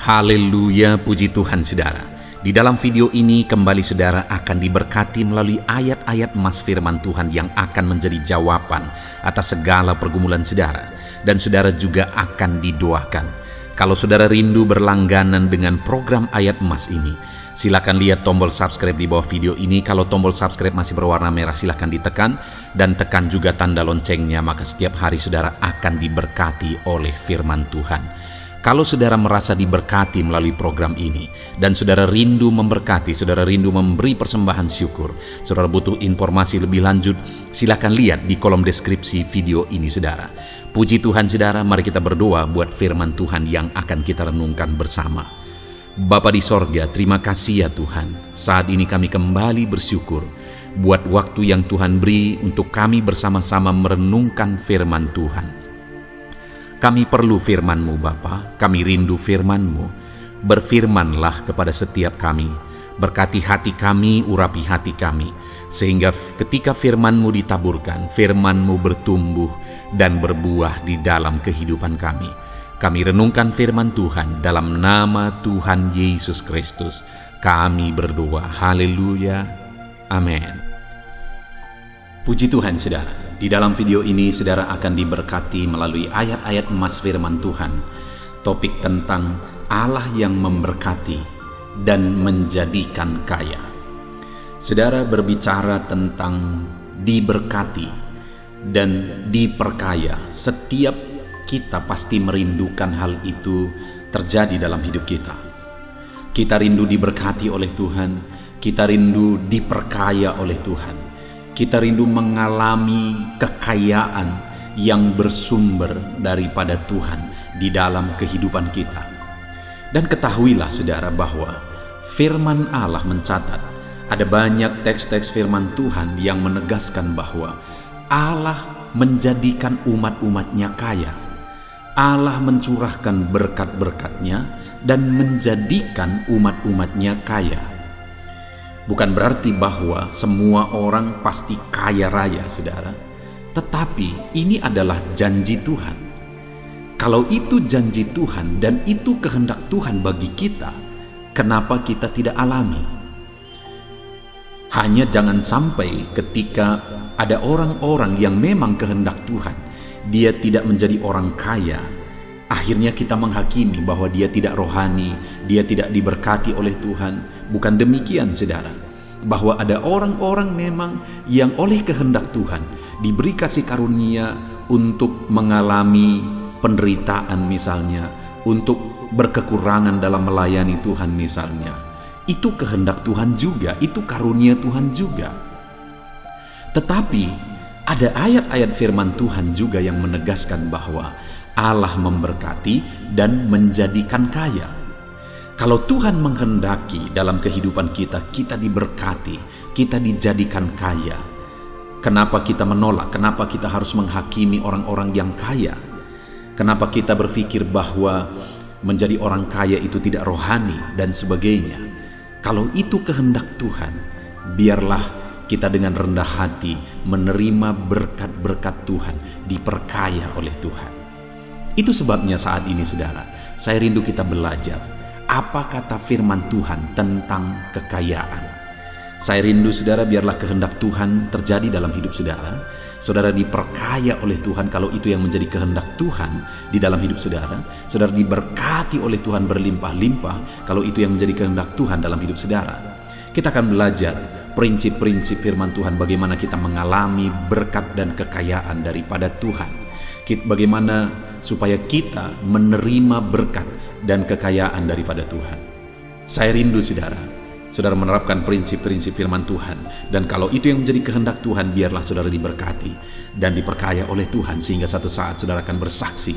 Haleluya, puji Tuhan saudara. Di dalam video ini kembali saudara akan diberkati melalui ayat-ayat emas firman Tuhan yang akan menjadi jawaban atas segala pergumulan saudara. Dan saudara juga akan didoakan. Kalau saudara rindu berlangganan dengan program ayat emas ini, silakan lihat tombol subscribe di bawah video ini. Kalau tombol subscribe masih berwarna merah, silakan ditekan. Dan tekan juga tanda loncengnya, maka setiap hari saudara akan diberkati oleh firman Tuhan. Kalau saudara merasa diberkati melalui program ini, dan saudara rindu memberkati, saudara rindu memberi persembahan syukur, saudara butuh informasi lebih lanjut, silakan lihat di kolom deskripsi video ini saudara. Puji Tuhan saudara, mari kita berdoa buat firman Tuhan yang akan kita renungkan bersama. Bapa di sorga, terima kasih ya Tuhan. Saat ini kami kembali bersyukur buat waktu yang Tuhan beri untuk kami bersama-sama merenungkan firman Tuhan. Kami perlu firman-Mu Bapa, kami rindu firman-Mu. Berfirmanlah kepada setiap kami, berkati hati kami, urapi hati kami, sehingga ketika firman-Mu ditaburkan, firman-Mu bertumbuh dan berbuah di dalam kehidupan kami. Kami renungkan firman Tuhan dalam nama Tuhan Yesus Kristus. Kami berdoa, haleluya, amin. Puji Tuhan saudara. Di dalam video ini saudara akan diberkati melalui ayat-ayat emas firman Tuhan. Topik tentang Allah yang memberkati dan menjadikan kaya. Saudara berbicara tentang diberkati dan diperkaya. Setiap kita pasti merindukan hal itu terjadi dalam hidup kita. Kita rindu diberkati oleh Tuhan. Kita rindu diperkaya oleh Tuhan. Kita rindu mengalami kekayaan yang bersumber daripada Tuhan di dalam kehidupan kita. Dan ketahuilah saudara bahwa firman Allah mencatat ada banyak teks-teks firman Tuhan yang menegaskan bahwa Allah menjadikan umat-umatnya kaya. Allah mencurahkan berkat-berkatnya dan menjadikan umat-umatnya kaya. Bukan berarti bahwa semua orang pasti kaya raya, saudara. Tetapi ini adalah janji Tuhan. Kalau itu janji Tuhan dan itu kehendak Tuhan bagi kita, kenapa kita tidak alami? Hanya jangan sampai ketika ada orang-orang yang memang kehendak Tuhan, dia tidak menjadi orang kaya, akhirnya kita menghakimi bahwa dia tidak rohani, dia tidak diberkati oleh Tuhan. Bukan demikian saudara, bahwa ada orang-orang memang yang oleh kehendak Tuhan diberi kasih karunia untuk mengalami penderitaan misalnya, untuk berkekurangan dalam melayani Tuhan misalnya. Itu kehendak Tuhan juga, itu karunia Tuhan juga. Tetapi ada ayat-ayat firman Tuhan juga yang menegaskan bahwa Allah memberkati dan menjadikan kaya. Kalau Tuhan menghendaki dalam kehidupan kita, kita diberkati, kita dijadikan kaya. Kenapa kita menolak? Kenapa kita harus menghakimi orang-orang yang kaya? Kenapa kita berpikir bahwa menjadi orang kaya itu tidak rohani dan sebagainya? Kalau itu kehendak Tuhan, biarlah kita dengan rendah hati menerima berkat-berkat Tuhan, diperkaya oleh Tuhan. Itu sebabnya saat ini saudara, saya rindu kita belajar apa kata firman Tuhan tentang kekayaan. Saya rindu saudara biarlah kehendak Tuhan terjadi dalam hidup saudara. Saudara diperkaya oleh Tuhan kalau itu yang menjadi kehendak Tuhan di dalam hidup saudara. Saudara diberkati oleh Tuhan berlimpah-limpah kalau itu yang menjadi kehendak Tuhan dalam hidup saudara. Kita akan belajar prinsip-prinsip firman Tuhan, bagaimana kita mengalami berkat dan kekayaan daripada Tuhan. Bagaimana supaya kita menerima berkat dan kekayaan daripada Tuhan. Saya rindu saudara menerapkan prinsip-prinsip firman Tuhan. Dan kalau itu yang menjadi kehendak Tuhan, biarlah saudara diberkati dan diperkaya oleh Tuhan, sehingga satu saat saudara akan bersaksi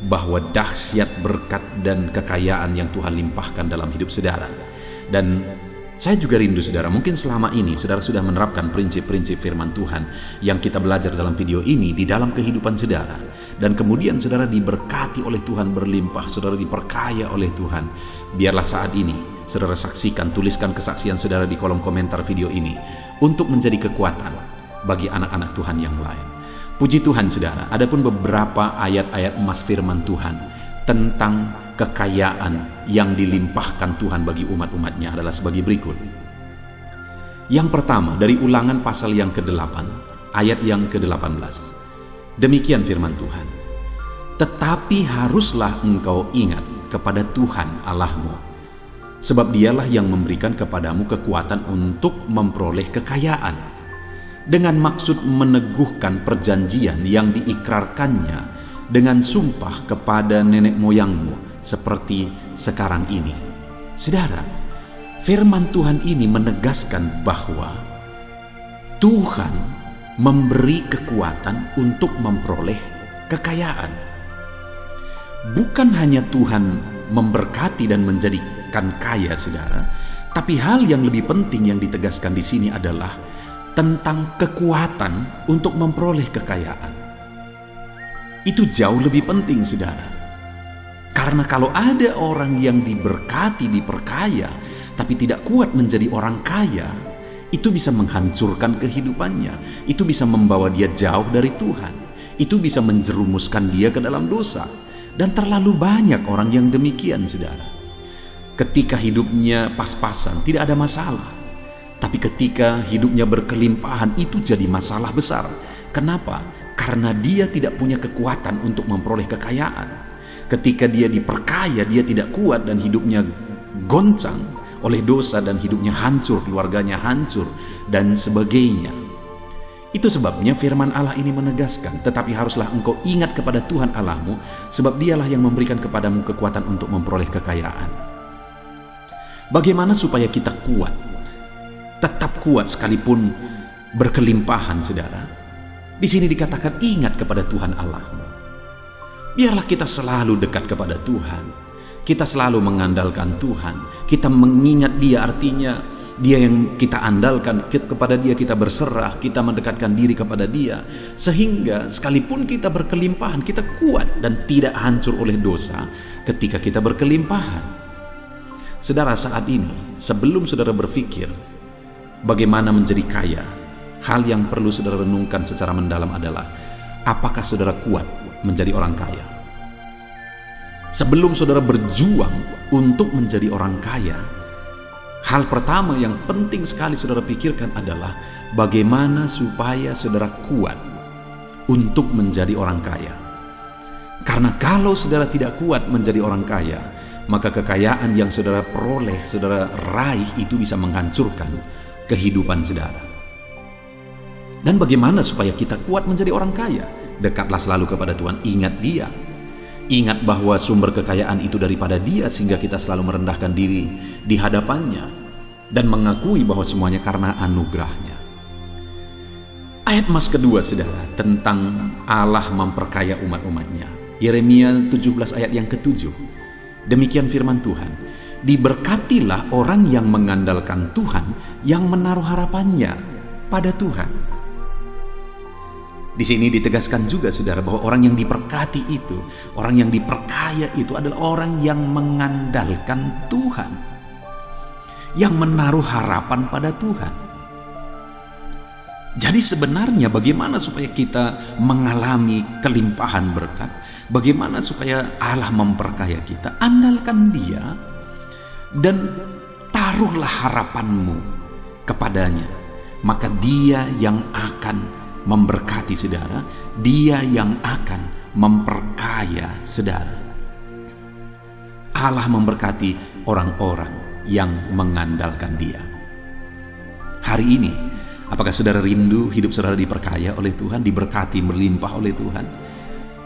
bahwa dahsyat berkat dan kekayaan yang Tuhan limpahkan dalam hidup saudara. Dan saya juga rindu saudara, mungkin selama ini saudara sudah menerapkan prinsip-prinsip firman Tuhan yang kita belajar dalam video ini di dalam kehidupan saudara. Dan kemudian saudara diberkati oleh Tuhan berlimpah, saudara diperkaya oleh Tuhan. Biarlah saat ini saudara saksikan, tuliskan kesaksian saudara di kolom komentar video ini untuk menjadi kekuatan bagi anak-anak Tuhan yang lain. Puji Tuhan saudara, adapun beberapa ayat-ayat emas firman Tuhan tentang kekayaan yang dilimpahkan Tuhan bagi umat-umatnya adalah sebagai berikut. Yang pertama, dari Ulangan pasal yang ke-8, ayat yang ke-18. Demikian firman Tuhan. Tetapi haruslah engkau ingat kepada Tuhan Allahmu, sebab dialah yang memberikan kepadamu kekuatan untuk memperoleh kekayaan, dengan maksud meneguhkan perjanjian yang diikrarkannya dengan sumpah kepada nenek moyangmu seperti sekarang ini. Saudara, firman Tuhan ini menegaskan bahwa Tuhan memberi kekuatan untuk memperoleh kekayaan. Bukan hanya Tuhan memberkati dan menjadikan kaya, saudara, tapi hal yang lebih penting yang ditegaskan di sini adalah tentang kekuatan untuk memperoleh kekayaan. Itu jauh lebih penting, saudara. Karena kalau ada orang yang diberkati, diperkaya, tapi tidak kuat menjadi orang kaya, itu bisa menghancurkan kehidupannya. Itu bisa membawa dia jauh dari Tuhan. Itu bisa menjerumuskan dia ke dalam dosa. Dan terlalu banyak orang yang demikian, saudara. Ketika hidupnya pas-pasan, tidak ada masalah. Tapi ketika hidupnya berkelimpahan, itu jadi masalah besar. Kenapa? Karena dia tidak punya kekuatan untuk memperoleh kekayaan. Ketika dia diperkaya, dia tidak kuat dan hidupnya goncang oleh dosa dan hidupnya hancur, keluarganya hancur, dan sebagainya. Itu sebabnya firman Allah ini menegaskan, tetapi haruslah engkau ingat kepada Tuhan Allahmu, sebab dialah yang memberikan kepadamu kekuatan untuk memperoleh kekayaan. Bagaimana supaya kita kuat? Tetap kuat sekalipun berkelimpahan, saudara. Di sini dikatakan ingat kepada Tuhan Allahmu. Biarlah kita selalu dekat kepada Tuhan. Kita selalu mengandalkan Tuhan. Kita mengingat Dia, artinya Dia yang kita andalkan, kepada Dia kita berserah, kita mendekatkan diri kepada Dia, sehingga sekalipun kita berkelimpahan, kita kuat dan tidak hancur oleh dosa ketika kita berkelimpahan. Saudara, saat ini, sebelum saudara berpikir bagaimana menjadi kaya, hal yang perlu saudara renungkan secara mendalam adalah, apakah saudara kuat menjadi orang kaya? Sebelum saudara berjuang untuk menjadi orang kaya, hal pertama yang penting sekali saudara pikirkan adalah bagaimana supaya saudara kuat untuk menjadi orang kaya. Karena kalau saudara tidak kuat menjadi orang kaya, maka kekayaan yang saudara peroleh, saudara raih, itu bisa menghancurkan kehidupan saudara. Dan bagaimana supaya kita kuat menjadi orang kaya? Dekatlah selalu kepada Tuhan, ingat Dia. Ingat bahwa sumber kekayaan itu daripada Dia, sehingga kita selalu merendahkan diri di hadapannya dan mengakui bahwa semuanya karena anugerahnya. Ayat mas kedua, saudara, tentang Allah memperkaya umat-umatnya. Yeremia 17 ayat yang ke-7. Demikian firman Tuhan, diberkatilah orang yang mengandalkan Tuhan, yang menaruh harapannya pada Tuhan. Di sini ditegaskan juga, saudara, bahwa orang yang diberkati itu, orang yang diperkaya itu adalah orang yang mengandalkan Tuhan, yang menaruh harapan pada Tuhan. Jadi sebenarnya bagaimana supaya kita mengalami kelimpahan berkat? Bagaimana supaya Allah memperkaya kita? Andalkan Dia dan taruhlah harapanmu kepadanya. Maka Dia yang akan memberkati saudara, Dia yang akan memperkaya saudara. Allah memberkati orang-orang yang mengandalkan Dia. Hari ini, apakah saudara rindu hidup saudara diperkaya oleh Tuhan, diberkati, melimpah oleh Tuhan?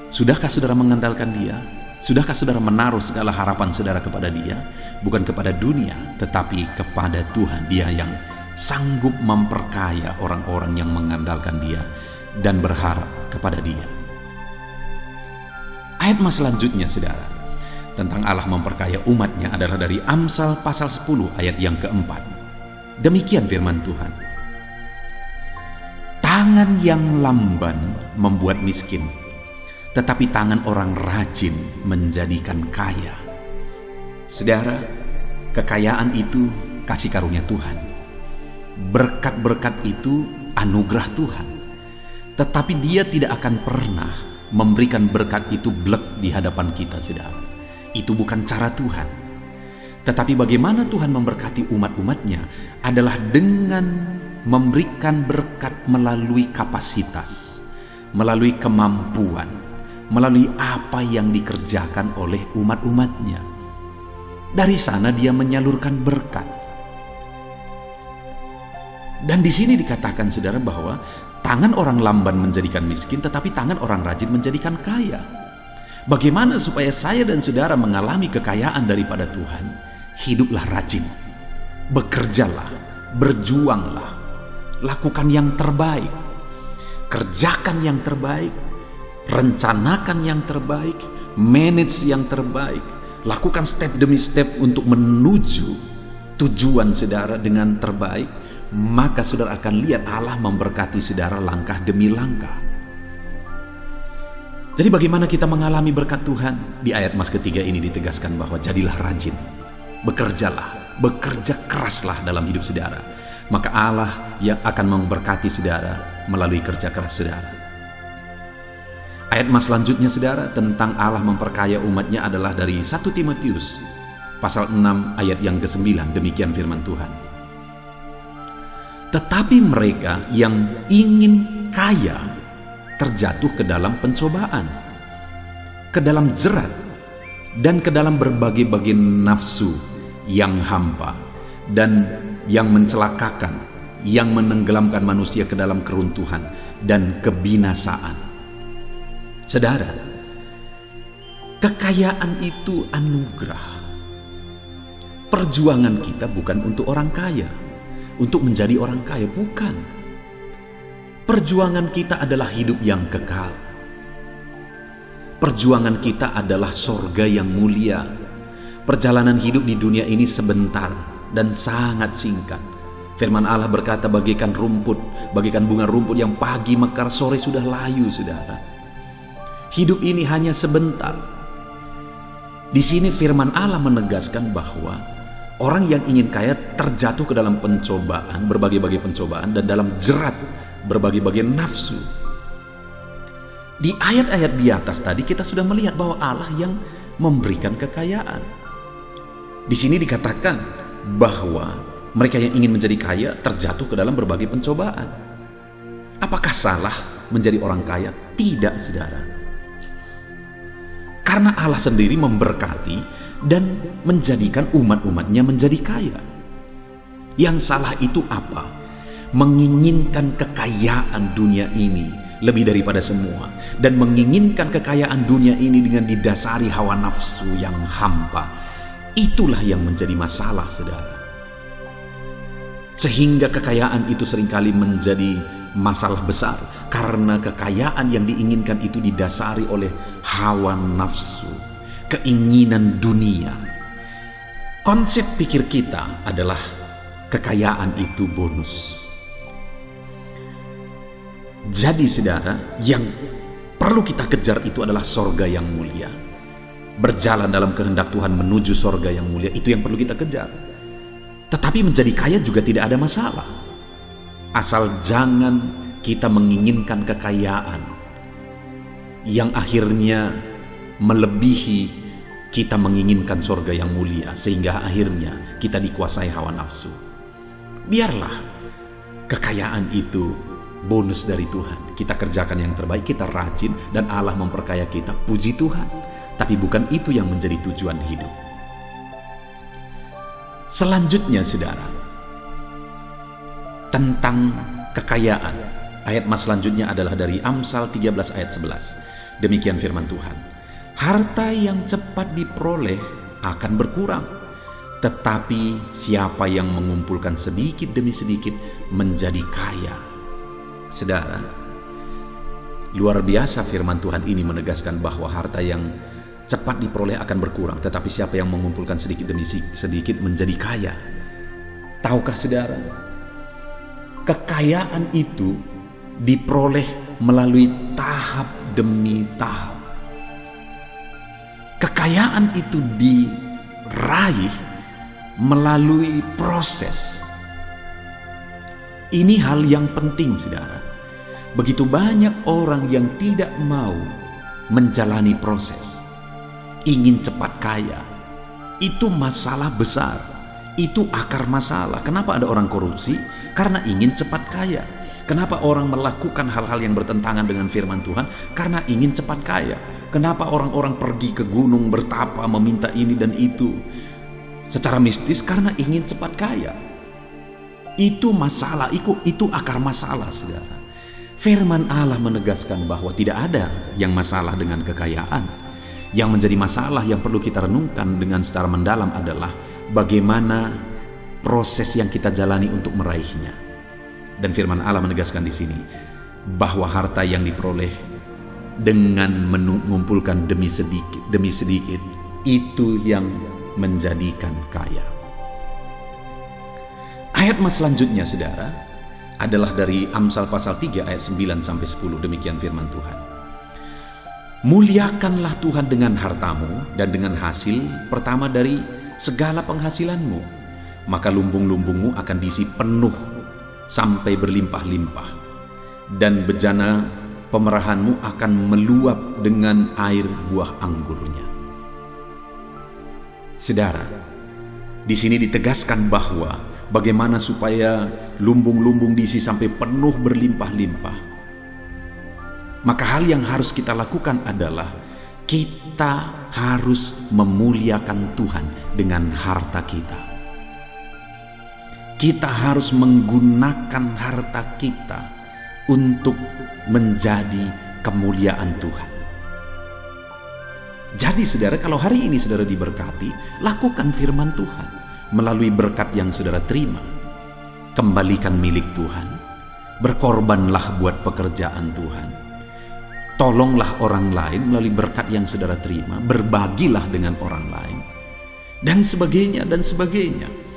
Sudahkah saudara mengandalkan Dia? Sudahkah saudara menaruh segala harapan saudara kepada Dia? Bukan kepada dunia, tetapi kepada Tuhan. Dia yang sanggup memperkaya orang-orang yang mengandalkan Dia dan berharap kepada Dia. Ayat mas selanjutnya, saudara, tentang Allah memperkaya umatnya adalah dari Amsal pasal 10 ayat yang keempat. Demikian firman Tuhan, tangan yang lamban membuat miskin, tetapi tangan orang rajin menjadikan kaya. Saudara, kekayaan itu kasih karunia Tuhan. Berkat-berkat itu anugerah Tuhan. Tetapi Dia tidak akan pernah memberikan berkat itu blek di hadapan kita, saudara. Itu bukan cara Tuhan. Tetapi bagaimana Tuhan memberkati umat-umatnya adalah dengan memberikan berkat melalui kapasitas, melalui kemampuan, melalui apa yang dikerjakan oleh umat-umatnya. Dari sana dia menyalurkan berkat. Dan di sini dikatakan saudara bahwa tangan orang lamban menjadikan miskin, tetapi tangan orang rajin menjadikan kaya. Bagaimana supaya saya dan saudara mengalami kekayaan daripada Tuhan? Hiduplah rajin, bekerjalah, berjuanglah, lakukan yang terbaik, kerjakan yang terbaik, rencanakan yang terbaik, manage yang terbaik, lakukan step demi step untuk menuju tujuan saudara dengan terbaik. Maka saudara akan lihat Allah memberkati saudara langkah demi langkah. Jadi bagaimana kita mengalami berkat Tuhan? Di ayat mas ketiga ini ditegaskan bahwa jadilah rajin, bekerjalah, bekerja keraslah dalam hidup saudara. Maka Allah yang akan memberkati saudara melalui kerja keras saudara. Ayat mas selanjutnya saudara tentang Allah memperkaya umatnya adalah dari 1 Timotius pasal 6 ayat yang ke-9. Demikian firman Tuhan. Tetapi mereka yang ingin kaya terjatuh ke dalam pencobaan, ke dalam jerat, dan ke dalam berbagai-bagai nafsu yang hampa dan yang mencelakakan, yang menenggelamkan manusia ke dalam keruntuhan dan kebinasaan. Saudara, kekayaan itu anugerah. Perjuangan kita bukan untuk orang kaya, untuk menjadi orang kaya, bukan. Perjuangan kita adalah hidup yang kekal. Perjuangan kita adalah sorga yang mulia. Perjalanan hidup di dunia ini sebentar dan sangat singkat. Firman Allah berkata bagaikan rumput, bagaikan bunga rumput yang pagi mekar, sore sudah layu, saudara. Hidup ini hanya sebentar. Di sini firman Allah menegaskan bahwa orang yang ingin kaya terjatuh ke dalam pencobaan, berbagai-bagai pencobaan, dan dalam jerat berbagai-bagai nafsu. Di ayat-ayat di atas tadi kita sudah melihat bahwa Allah yang memberikan kekayaan. Di sini dikatakan bahwa mereka yang ingin menjadi kaya terjatuh ke dalam berbagai pencobaan. Apakah salah menjadi orang kaya? Tidak, saudara. Karena Allah sendiri memberkati dan menjadikan umat-umatnya menjadi kaya. Yang salah itu apa? Menginginkan kekayaan dunia ini lebih daripada semua, dan menginginkan kekayaan dunia ini dengan didasari hawa nafsu yang hampa. Itulah yang menjadi masalah, saudara. Sehingga kekayaan itu seringkali menjadi masalah besar karena kekayaan yang diinginkan itu didasari oleh hawa nafsu, keinginan dunia. Konsep pikir kita adalah kekayaan itu bonus. Jadi saudara, yang perlu kita kejar itu adalah sorga yang mulia. Berjalan dalam kehendak Tuhan menuju sorga yang mulia, itu yang perlu kita kejar. Tetapi menjadi kaya juga tidak ada masalah, asal jangan kita menginginkan kekayaan yang akhirnya melebihi kita menginginkan sorga yang mulia, sehingga akhirnya kita dikuasai hawa nafsu. Biarlah kekayaan itu bonus dari Tuhan. Kita kerjakan yang terbaik, kita rajin, dan Allah memperkaya kita. Puji Tuhan. Tapi bukan itu yang menjadi tujuan hidup. Selanjutnya saudara, tentang kekayaan. Ayat mas selanjutnya adalah dari Amsal 13 ayat 11. Demikian firman Tuhan. Harta yang cepat diperoleh akan berkurang, tetapi siapa yang mengumpulkan sedikit demi sedikit menjadi kaya. Saudara, luar biasa firman Tuhan ini menegaskan bahwa harta yang cepat diperoleh akan berkurang, tetapi siapa yang mengumpulkan sedikit demi sedikit menjadi kaya. Tahukah saudara, kekayaan itu diperoleh melalui tahap demi tahap. Kekayaan itu diraih melalui proses. Ini hal yang penting, saudara. Begitu banyak orang yang tidak mau menjalani proses. ingin cepat kaya. Itu masalah besar, itu akar masalah. Kenapa ada orang korupsi? Karena ingin cepat kaya. Kenapa orang melakukan hal-hal yang bertentangan dengan firman Tuhan? Karena ingin cepat kaya. Kenapa orang-orang pergi ke gunung bertapa meminta ini dan itu secara mistis? Karena ingin cepat kaya. Itu masalah, itu akar masalah, saudara. Firman Allah menegaskan bahwa tidak ada yang masalah dengan kekayaan. Yang menjadi masalah yang perlu kita renungkan dengan secara mendalam adalah bagaimana proses yang kita jalani untuk meraihnya. Dan firman Allah menegaskan di sini bahwa harta yang diperoleh dengan mengumpulkan demi sedikit itu yang menjadikan kaya. Ayat selanjutnya, saudara, adalah dari Amsal pasal 3 ayat 9 sampai 10. Demikian firman Tuhan. Muliakanlah Tuhan dengan hartamu dan dengan hasil pertama dari segala penghasilanmu, maka lumbung-lumbungmu akan diisi penuh sampai berlimpah-limpah, dan bejana pemerahanmu akan meluap dengan air buah anggurnya. Saudara, di sini ditegaskan bahwa bagaimana supaya lumbung-lumbung diisi sampai penuh berlimpah-limpah. Maka hal yang harus kita lakukan adalah kita harus memuliakan Tuhan dengan harta kita. Kita harus menggunakan harta kita untuk menjadi kemuliaan Tuhan. Jadi saudara, kalau hari ini saudara diberkati, lakukan firman Tuhan melalui berkat yang saudara terima. Kembalikan milik Tuhan, berkorbanlah buat pekerjaan Tuhan, tolonglah orang lain melalui berkat yang saudara terima, berbagilah dengan orang lain, dan sebagainya dan sebagainya.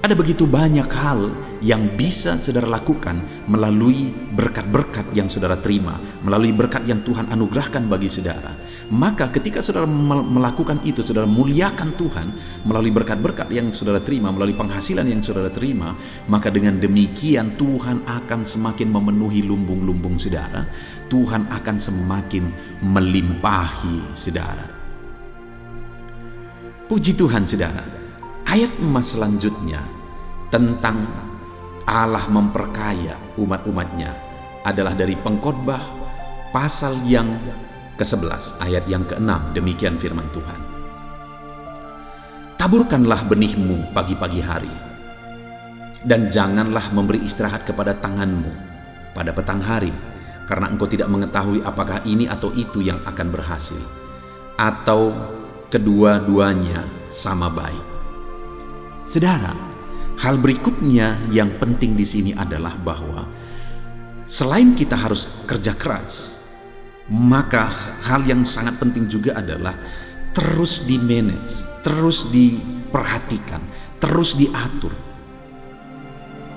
Ada begitu banyak hal yang bisa saudara lakukan melalui berkat-berkat yang saudara terima, melalui berkat yang Tuhan anugerahkan bagi saudara. Maka ketika saudara melakukan itu, saudara muliakan Tuhan melalui berkat-berkat yang saudara terima, melalui penghasilan yang saudara terima, maka dengan demikian Tuhan akan semakin memenuhi lumbung-lumbung saudara. Tuhan akan semakin melimpahi saudara. Puji Tuhan, saudara. Ayat emas selanjutnya tentang Allah memperkaya umat-umatnya adalah dari Pengkhotbah pasal yang ke-11 ayat yang ke-6. Demikian firman Tuhan. Taburkanlah benihmu pagi-pagi hari, dan janganlah memberi istirahat kepada tanganmu pada petang hari, karena engkau tidak mengetahui apakah ini atau itu yang akan berhasil, atau kedua-duanya sama baik. Saudara, hal berikutnya yang penting di sini adalah bahwa selain kita harus kerja keras, maka hal yang sangat penting juga adalah terus di-manage, terus diperhatikan, terus diatur.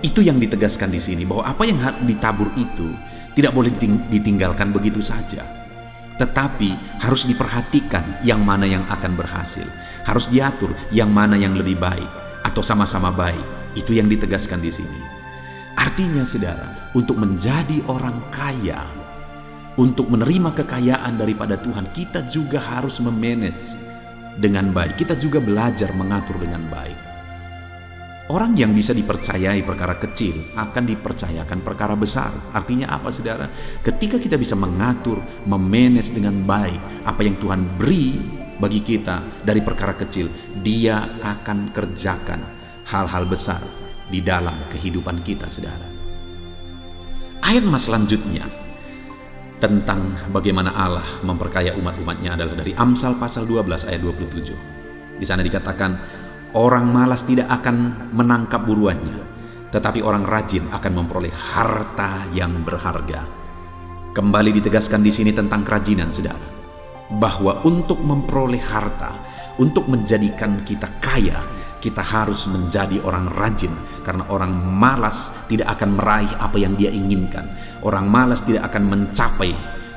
Itu yang ditegaskan di sini, bahwa apa yang ditabur itu tidak boleh ditinggalkan begitu saja, tetapi harus diperhatikan yang mana yang akan berhasil, harus diatur yang mana yang lebih baik atau sama-sama baik. Itu yang ditegaskan di sini. Artinya saudara, untuk menjadi orang kaya, untuk menerima kekayaan daripada Tuhan, kita juga harus memanage dengan baik. Kita juga belajar mengatur dengan baik. Orang yang bisa dipercayai perkara kecil akan dipercayakan perkara besar. Artinya apa, saudara? Ketika kita bisa mengatur, memanage dengan baik apa yang Tuhan beri bagi kita dari perkara kecil, Dia akan kerjakan hal-hal besar di dalam kehidupan kita, saudara. Ayat selanjutnya tentang bagaimana Allah memperkaya umat-umatnya adalah dari Amsal pasal 12 ayat 27. Di sana dikatakan, orang malas tidak akan menangkap buruannya, tetapi orang rajin akan memperoleh harta yang berharga. Kembali ditegaskan di sini tentang kerajinan, saudara, bahwa untuk memperoleh harta, untuk menjadikan kita kaya, kita harus menjadi orang rajin. Karena orang malas tidak akan meraih apa yang dia inginkan. Orang malas tidak akan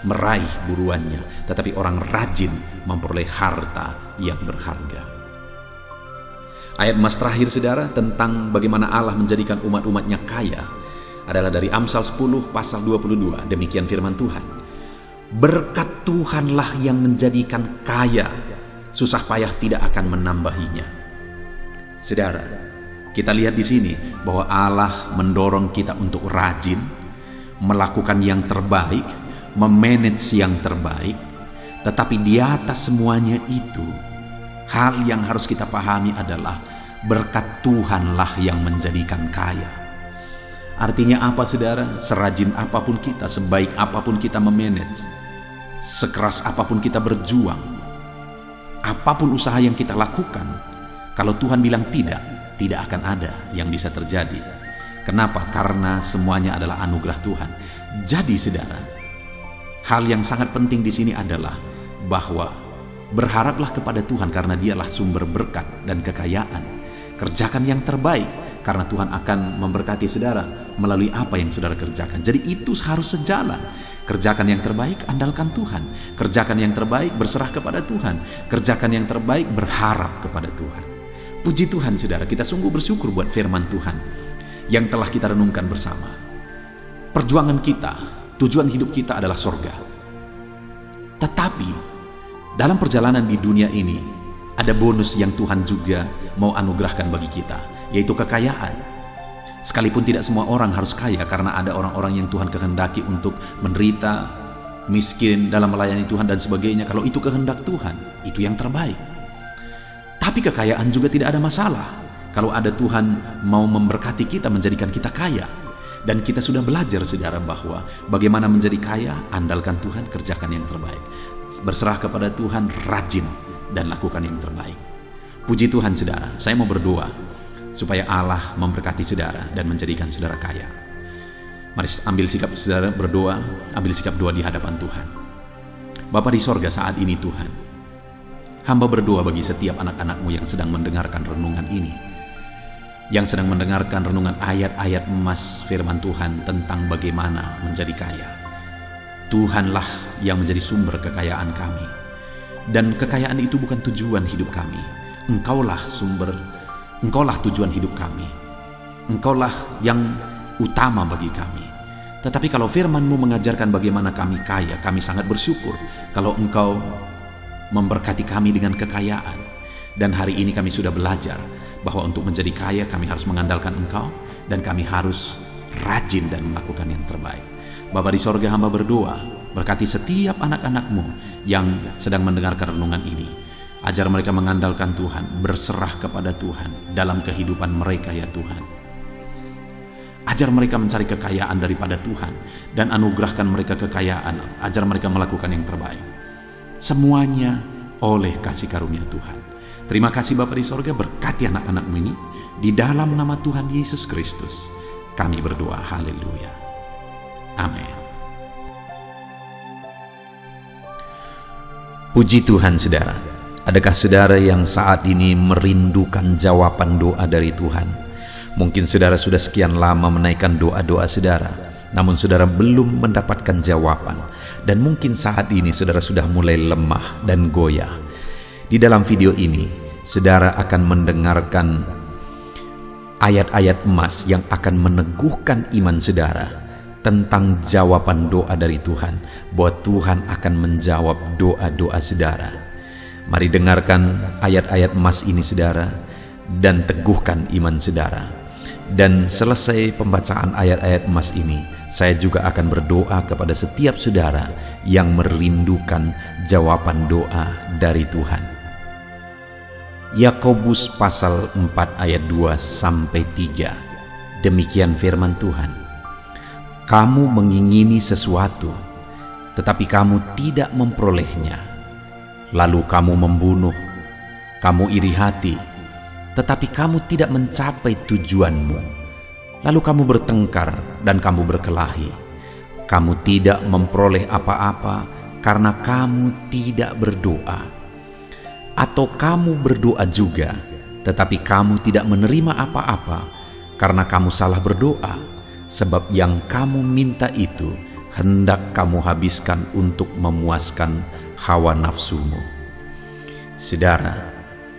meraih buruannya, tetapi orang rajin memperoleh harta yang berharga. Ayat emas terakhir, saudara, tentang bagaimana Allah menjadikan umat-umatnya kaya adalah dari Amsal 10 pasal 22. Demikian firman Tuhan. Berkat Tuhanlah yang menjadikan kaya susah payah tidak akan menambahinya. Saudara, kita lihat di sini bahwa Allah mendorong kita untuk rajin, melakukan yang terbaik, memanage yang terbaik. Tetapi di atas semuanya itu, hal yang harus kita pahami adalah berkat Tuhanlah yang menjadikan kaya. Artinya apa, saudara? Serajin apapun kita, sebaik apapun kita memanage, sekeras apapun kita berjuang, apapun usaha yang kita lakukan, kalau Tuhan bilang tidak akan ada yang bisa terjadi. Kenapa? Karena semuanya adalah anugerah Tuhan. Jadi saudara, hal yang sangat penting di sini adalah bahwa berharaplah kepada Tuhan karena Dialah sumber berkat dan kekayaan. Kerjakan yang terbaik karena Tuhan akan memberkati saudara melalui apa yang saudara kerjakan. Jadi itu harus sejalan. Kerjakan yang terbaik, andalkan Tuhan. Kerjakan yang terbaik, berserah kepada Tuhan. Kerjakan yang terbaik, berharap kepada Tuhan. Puji Tuhan saudara, kita sungguh bersyukur buat firman Tuhan yang telah kita renungkan bersama. Perjuangan kita, tujuan hidup kita adalah sorga. Tetapi dalam perjalanan di dunia ini, ada bonus yang Tuhan juga mau anugerahkan bagi kita, yaitu kekayaan. Sekalipun tidak semua orang harus kaya, karena ada orang-orang yang Tuhan kehendaki untuk menderita, miskin dalam melayani Tuhan dan sebagainya. Kalau itu kehendak Tuhan, itu yang terbaik. Tapi kekayaan juga tidak ada masalah. Kalau ada Tuhan mau memberkati kita, menjadikan kita kaya. Dan kita sudah belajar saudara bahwa bagaimana menjadi kaya, andalkan Tuhan, kerjakan yang terbaik. Berserah kepada Tuhan, rajin, dan lakukan yang terbaik. Puji Tuhan saudara, saya mau berdoa supaya Allah memberkati saudara dan menjadikan saudara kaya. Mari ambil sikap saudara berdoa, ambil sikap doa di hadapan Tuhan. Bapa di sorga, saat ini Tuhan, hamba berdoa bagi setiap anak-anak-Mu yang sedang mendengarkan renungan ini, yang sedang mendengarkan renungan ayat-ayat emas firman Tuhan tentang bagaimana menjadi kaya. Tuhanlah yang menjadi sumber kekayaan kami. Dan kekayaan itu bukan tujuan hidup kami. Engkaulah sumber, Engkaulah tujuan hidup kami. Engkaulah yang utama bagi kami. Tetapi kalau firman-Mu mengajarkan bagaimana kami kaya, kami sangat bersyukur kalau Engkau memberkati kami dengan kekayaan. Dan hari ini kami sudah belajar bahwa untuk menjadi kaya kami harus mengandalkan Engkau, dan kami harus rajin dan melakukan yang terbaik. Bapa di sorga, hamba berdoa, berkati setiap anak-anak-Mu yang sedang mendengarkan renungan ini. Ajar mereka mengandalkan Tuhan, berserah kepada Tuhan dalam kehidupan mereka ya Tuhan. Ajar mereka mencari kekayaan daripada Tuhan dan anugerahkan mereka kekayaan. Ajar mereka melakukan yang terbaik. Semuanya oleh kasih karunia Tuhan. Terima kasih Bapa di sorga, berkati anak-anak-Mu ini. Di dalam nama Tuhan Yesus Kristus kami berdoa, haleluya. Amin. Puji Tuhan saudara. Adakah saudara yang saat ini merindukan jawaban doa dari Tuhan? Mungkin saudara sudah sekian lama menaikkan doa-doa saudara, namun saudara belum mendapatkan jawaban. Dan mungkin saat ini saudara sudah mulai lemah dan goyah. Di dalam video ini, saudara akan mendengarkan ayat-ayat emas yang akan meneguhkan iman saudara tentang jawaban doa dari Tuhan, bahwa Tuhan akan menjawab doa-doa saudara. Mari dengarkan ayat-ayat emas ini saudara, dan teguhkan iman saudara. Dan selesai pembacaan ayat-ayat emas ini, saya juga akan berdoa kepada setiap saudara yang merindukan jawaban doa dari Tuhan. Yakobus pasal 4 ayat 2-3. Demikian firman Tuhan. Kamu mengingini sesuatu, tetapi kamu tidak memperolehnya. Lalu kamu membunuh, kamu iri hati, tetapi kamu tidak mencapai tujuanmu. Lalu kamu bertengkar dan kamu berkelahi. Kamu tidak memperoleh apa-apa karena kamu tidak berdoa. Atau kamu berdoa juga, tetapi kamu tidak menerima apa-apa karena kamu salah berdoa. Sebab yang kamu minta itu hendak kamu habiskan untuk memuaskan hawa nafsumu. Saudara,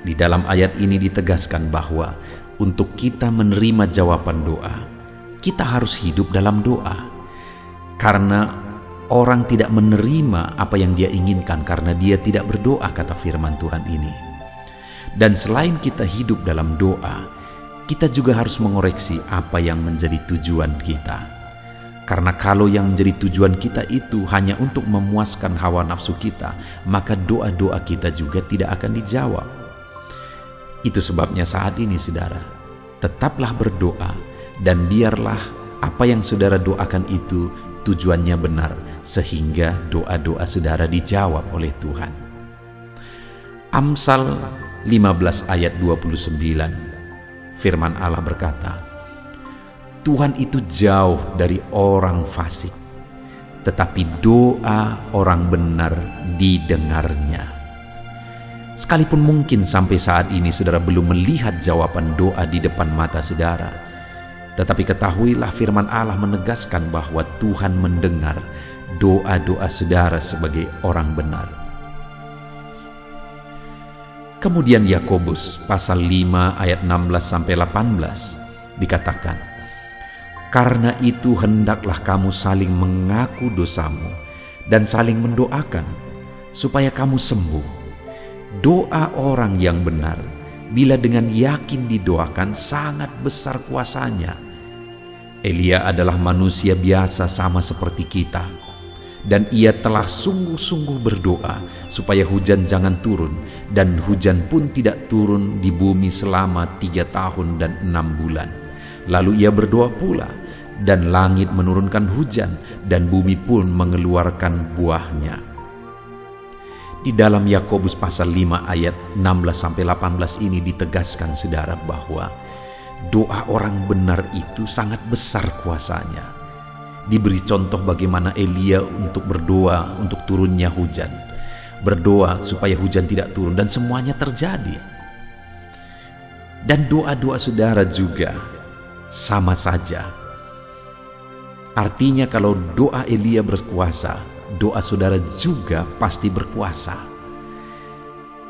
di dalam ayat ini ditegaskan bahwa untuk kita menerima jawaban doa, kita harus hidup dalam doa. Karena orang tidak menerima apa yang dia inginkan karena dia tidak berdoa, kata firman Tuhan ini. Dan selain kita hidup dalam doa, kita juga harus mengoreksi apa yang menjadi tujuan kita. Karena kalau yang menjadi tujuan kita itu hanya untuk memuaskan hawa nafsu kita, maka doa-doa kita juga tidak akan dijawab. Itu sebabnya saat ini saudara, tetaplah berdoa dan biarlah apa yang saudara doakan itu tujuannya benar, sehingga doa-doa saudara dijawab oleh Tuhan. Amsal 15 ayat 29, firman Allah berkata, Tuhan itu jauh dari orang fasik, tetapi doa orang benar didengarnya. Sekalipun mungkin sampai saat ini saudara belum melihat jawaban doa di depan mata saudara, tetapi ketahuilah firman Allah menegaskan bahwa Tuhan mendengar doa-doa saudara sebagai orang benar. Kemudian Yakobus pasal 5 ayat 16-18 dikatakan, karena itu hendaklah kamu saling mengaku dosamu dan saling mendoakan supaya kamu sembuh. Doa orang yang benar bila dengan yakin didoakan sangat besar kuasanya. Elia adalah manusia biasa sama seperti kita, dan ia telah sungguh-sungguh berdoa supaya hujan jangan turun, dan hujan pun tidak turun di bumi selama 3 tahun dan 6 bulan. Lalu ia berdoa pula, dan langit menurunkan hujan, dan bumi pun mengeluarkan buahnya. Di dalam Yakobus pasal 5 ayat 16-18 ini ditegaskan saudara bahwa doa orang benar itu sangat besar kuasanya. Diberi contoh bagaimana Elia untuk berdoa untuk turunnya hujan, berdoa supaya hujan tidak turun, dan semuanya terjadi. Dan doa-doa saudara juga sama saja. Artinya kalau doa Elia berkuasa, doa saudara juga pasti berkuasa.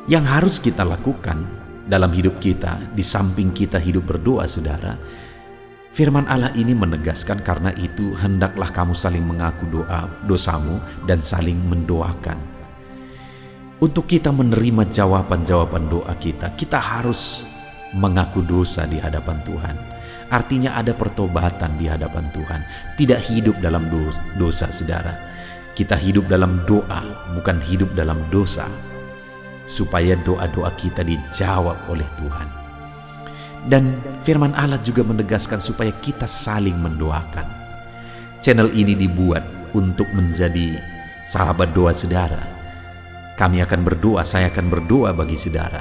Yang harus kita lakukan dalam hidup kita, di samping kita hidup berdoa saudara, firman Allah ini menegaskan, karena itu hendaklah kamu saling mengaku dosamu dan saling mendoakan. Untuk kita menerima jawaban-jawaban doa kita, kita harus mengaku dosa di hadapan Tuhan. Artinya ada pertobatan di hadapan Tuhan, tidak hidup dalam dosa saudara. Kita hidup dalam doa, bukan hidup dalam dosa, supaya doa-doa kita dijawab oleh Tuhan. Dan firman Allah juga menegaskan supaya kita saling mendoakan. Channel ini dibuat untuk menjadi sahabat doa saudara. Kami akan berdoa, saya akan berdoa bagi saudara.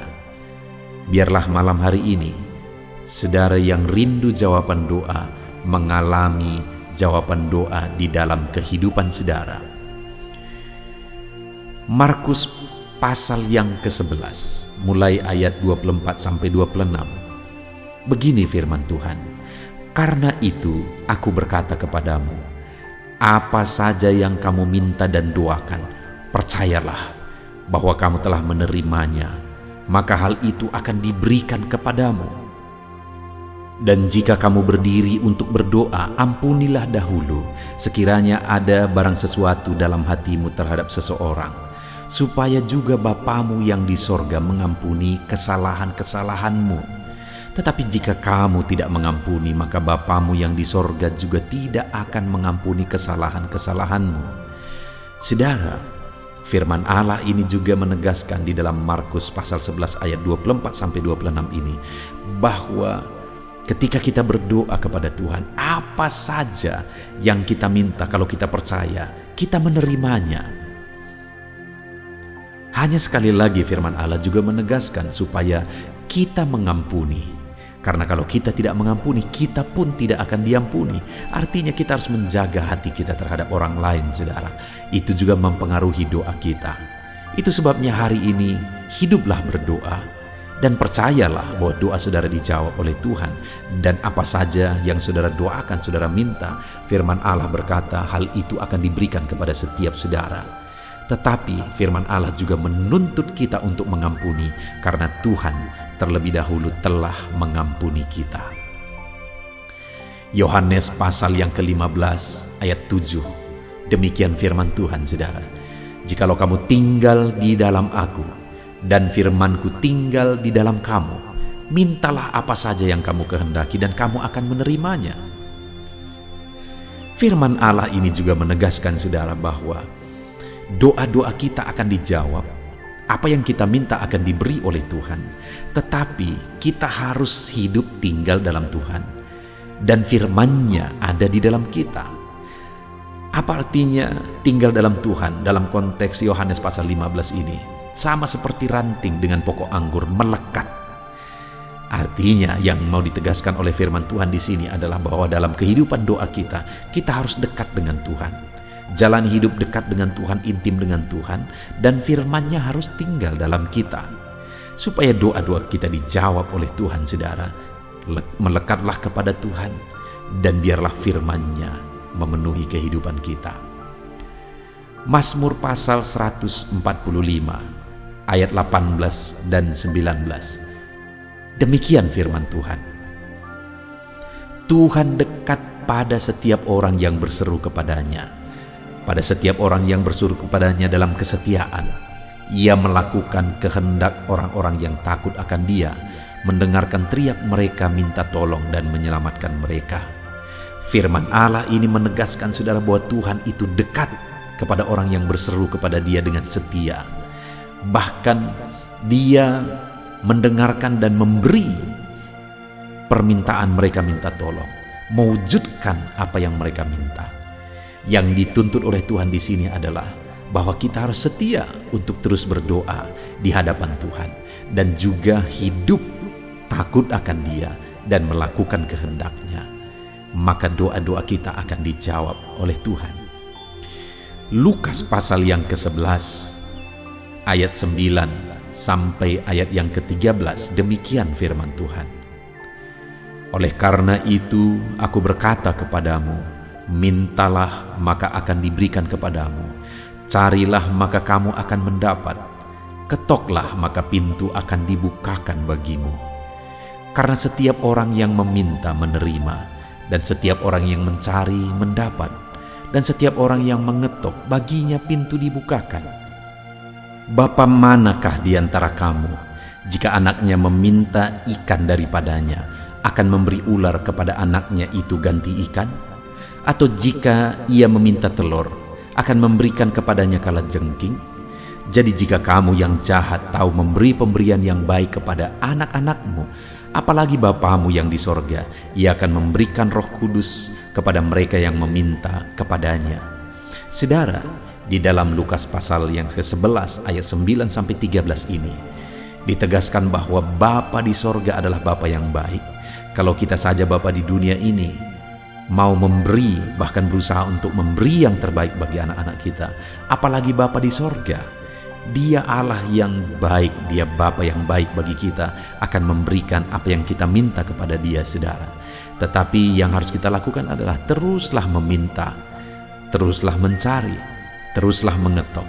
Biarlah malam hari ini, saudara yang rindu jawaban doa, mengalami jawaban doa di dalam kehidupan saudara. Markus pasal yang ke-11, mulai ayat 24-26. Begini firman Tuhan, karena itu aku berkata kepadamu, apa saja yang kamu minta dan doakan, percayalah bahwa kamu telah menerimanya, maka hal itu akan diberikan kepadamu. Dan jika kamu berdiri untuk berdoa, ampunilah dahulu sekiranya ada barang sesuatu dalam hatimu terhadap seseorang, supaya juga Bapamu yang di sorga mengampuni kesalahan-kesalahanmu. Tetapi jika kamu tidak mengampuni, maka Bapamu yang di sorga juga tidak akan mengampuni kesalahan-kesalahanmu. Saudara, firman Allah ini juga menegaskan di dalam Markus pasal 11 ayat 24-26 ini, bahwa ketika kita berdoa kepada Tuhan, apa saja yang kita minta, kalau kita percaya, kita menerimanya. Hanya sekali lagi firman Allah juga menegaskan supaya kita mengampuni. Karena kalau kita tidak mengampuni, kita pun tidak akan diampuni. Artinya kita harus menjaga hati kita terhadap orang lain, saudara. Itu juga mempengaruhi doa kita. Itu sebabnya hari ini hiduplah berdoa dan percayalah bahwa doa saudara dijawab oleh Tuhan. Dan apa saja yang saudara doakan, saudara minta, firman Allah berkata hal itu akan diberikan kepada setiap saudara. Tetapi firman Allah juga menuntut kita untuk mengampuni, karena Tuhan terlebih dahulu telah mengampuni kita. Yohanes pasal yang ke-15 ayat 7 Demikian firman Tuhan, saudara. Jikalau kamu tinggal di dalam aku, dan firman-Ku tinggal di dalam kamu, mintalah apa saja yang kamu kehendaki dan kamu akan menerimanya. Firman Allah ini juga menegaskan, saudara, bahwa doa-doa kita akan dijawab. Apa yang kita minta akan diberi oleh Tuhan. Tetapi kita harus hidup tinggal dalam Tuhan. Dan firman-Nya ada di dalam kita. Apa artinya tinggal dalam Tuhan dalam konteks Yohanes pasal 15 ini? Sama seperti ranting dengan pokok anggur melekat. Artinya yang mau ditegaskan oleh firman Tuhan di sini adalah bahwa dalam kehidupan doa kita harus dekat dengan Tuhan. Jalani hidup dekat dengan Tuhan, intim dengan Tuhan, dan firman-Nya harus tinggal dalam kita. Supaya doa-doa kita dijawab oleh Tuhan, saudara, melekatlah kepada Tuhan, dan biarlah firman-Nya memenuhi kehidupan kita. Mazmur pasal 145, ayat 18 dan 19. Demikian firman Tuhan. Tuhan dekat pada setiap orang yang berseru kepadanya. Pada setiap orang yang berseru kepadanya dalam kesetiaan. Ia melakukan kehendak orang-orang yang takut akan Dia, mendengarkan teriak mereka minta tolong dan menyelamatkan mereka. Firman Allah ini menegaskan, saudara, bahwa Tuhan itu dekat kepada orang yang berseru kepada Dia dengan setia. Bahkan Dia mendengarkan dan memberi permintaan mereka minta tolong, mewujudkan apa yang mereka minta. Yang dituntut oleh Tuhan di sini adalah bahwa kita harus setia untuk terus berdoa di hadapan Tuhan dan juga hidup takut akan Dia dan melakukan kehendak-Nya. Maka doa-doa kita akan dijawab oleh Tuhan. Lukas pasal yang ke-11 ayat 9 sampai ayat yang ke-13, demikian firman Tuhan. Oleh karena itu aku berkata kepadamu, mintalah maka akan diberikan kepadamu, carilah maka kamu akan mendapat, ketoklah maka pintu akan dibukakan bagimu. Karena setiap orang yang meminta menerima, dan setiap orang yang mencari mendapat, dan setiap orang yang mengetok baginya pintu dibukakan. Bapa manakah di antara kamu, jika anaknya meminta ikan daripadanya, akan memberi ular kepada anaknya itu ganti ikan? Atau jika ia meminta telur, akan memberikan kepadanya kalajengking? Jadi jika kamu yang jahat tahu memberi pemberian yang baik kepada anak-anakmu, apalagi Bapamu yang di sorga, Ia akan memberikan Roh Kudus kepada mereka yang meminta kepadanya. Saudara, di dalam Lukas pasal yang ke-11 ayat 9 sampai 13 ini ditegaskan bahwa Bapa di sorga adalah Bapa yang baik. Kalau kita saja Bapa di dunia ini mau memberi, bahkan berusaha untuk memberi yang terbaik bagi anak-anak kita, apalagi Bapa di sorga. Dia Allah yang baik, Dia Bapa yang baik bagi kita, akan memberikan apa yang kita minta kepada Dia, saudara. Tetapi yang harus kita lakukan adalah teruslah meminta, teruslah mencari, teruslah mengetok,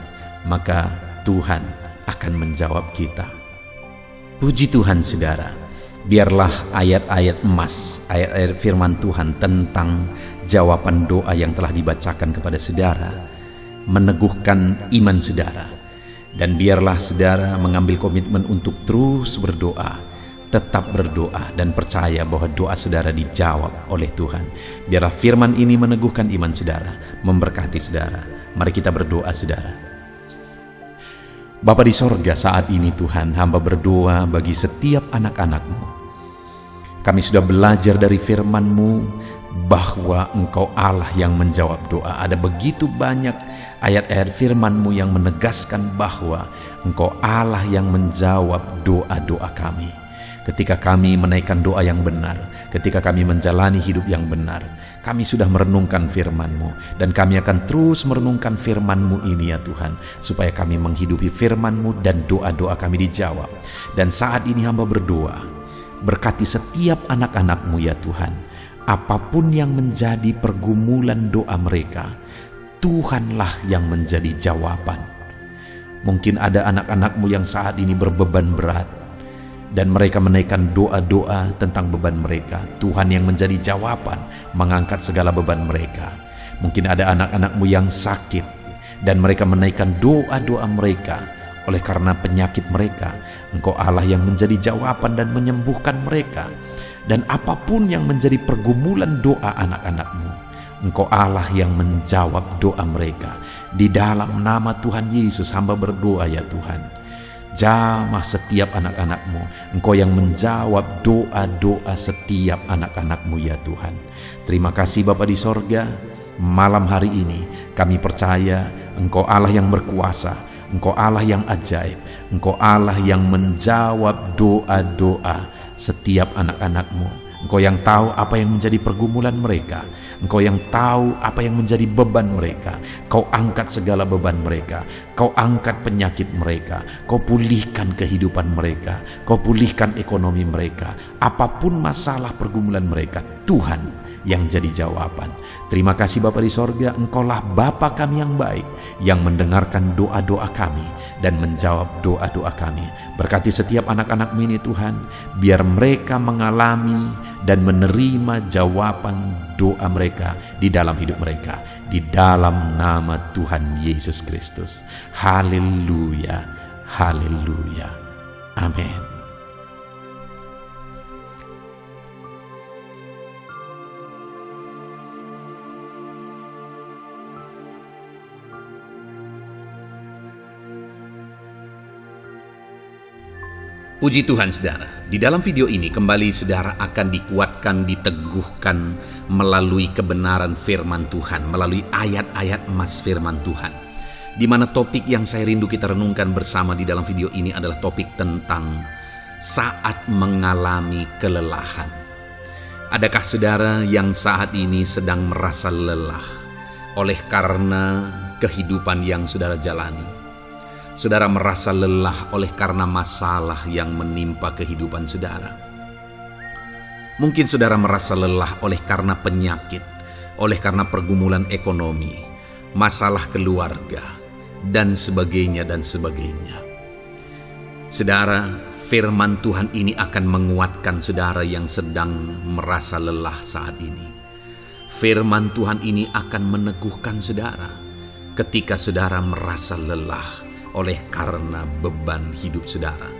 maka Tuhan akan menjawab kita. Puji Tuhan, saudara. Biarlah ayat-ayat emas, ayat-ayat firman Tuhan tentang jawaban doa yang telah dibacakan kepada saudara meneguhkan iman saudara. Dan biarlah saudara mengambil komitmen untuk terus berdoa, tetap berdoa dan percaya bahwa doa saudara dijawab oleh Tuhan. Biarlah firman ini meneguhkan iman saudara, memberkati saudara. Mari kita berdoa, saudara. Bapa di sorga, saat ini Tuhan, hamba berdoa bagi setiap anak-anak-Mu. Kami sudah belajar dari firman-Mu bahwa Engkau Allah yang menjawab doa. Ada begitu banyak ayat-ayat firman-Mu yang menegaskan bahwa Engkau Allah yang menjawab doa-doa kami. Ketika kami menaikkan doa yang benar, ketika kami menjalani hidup yang benar, kami sudah merenungkan firman-Mu, dan kami akan terus merenungkan firman-Mu ini ya Tuhan, supaya kami menghidupi firman-Mu dan doa-doa kami dijawab. Dan saat ini hamba berdoa, berkati setiap anak-anak-Mu ya Tuhan, apapun yang menjadi pergumulan doa mereka, Tuhanlah yang menjadi jawaban. Mungkin ada anak-anak-Mu yang saat ini berbeban berat, dan mereka menaikkan doa-doa tentang beban mereka. Tuhan yang menjadi jawaban, mengangkat segala beban mereka. Mungkin ada anak-anak-Mu yang sakit, dan mereka menaikkan doa-doa mereka. Oleh karena penyakit mereka, Engkau Allah yang menjadi jawaban dan menyembuhkan mereka. Dan apapun yang menjadi pergumulan doa anak-anak-Mu, Engkau Allah yang menjawab doa mereka. Di dalam nama Tuhan Yesus hamba berdoa ya Tuhan. Jamah setiap anak-anak-Mu. Engkau yang menjawab doa-doa setiap anak-anak-Mu ya Tuhan. Terima kasih Bapa di sorga. Malam hari ini kami percaya Engkau Allah yang berkuasa, Engkau Allah yang ajaib, Engkau Allah yang menjawab doa-doa setiap anak-anak-Mu. Engkau yang tahu apa yang menjadi pergumulan mereka. Engkau yang tahu apa yang menjadi beban mereka. Kau angkat segala beban mereka. Kau angkat penyakit mereka. Kau pulihkan kehidupan mereka. Kau pulihkan ekonomi mereka. Apapun masalah pergumulan mereka, Tuhan yang jadi jawaban. Terima kasih Bapa di sorga, Engkaulah Bapa kami yang baik, yang mendengarkan doa-doa kami dan menjawab doa-doa kami. Berkati setiap anak-anak-Mu ini Tuhan, biar mereka mengalami dan menerima jawaban doa mereka di dalam hidup mereka, di dalam nama Tuhan Yesus Kristus. Haleluya, haleluya, amin. Puji Tuhan saudara, di dalam video ini kembali saudara akan dikuatkan, diteguhkan melalui kebenaran firman Tuhan, melalui ayat-ayat emas firman Tuhan. Di mana topik yang saya rindu kita renungkan bersama di dalam video ini adalah topik tentang saat mengalami kelelahan. Adakah saudara yang saat ini sedang merasa lelah oleh karena kehidupan yang saudara jalani? Saudara merasa lelah oleh karena masalah yang menimpa kehidupan saudara. Mungkin saudara merasa lelah oleh karena penyakit, oleh karena pergumulan ekonomi, masalah keluarga, dan sebagainya dan sebagainya. Saudara, firman Tuhan ini akan menguatkan saudara yang sedang merasa lelah saat ini. Firman Tuhan ini akan meneguhkan saudara ketika saudara merasa lelah oleh karena beban hidup saudara.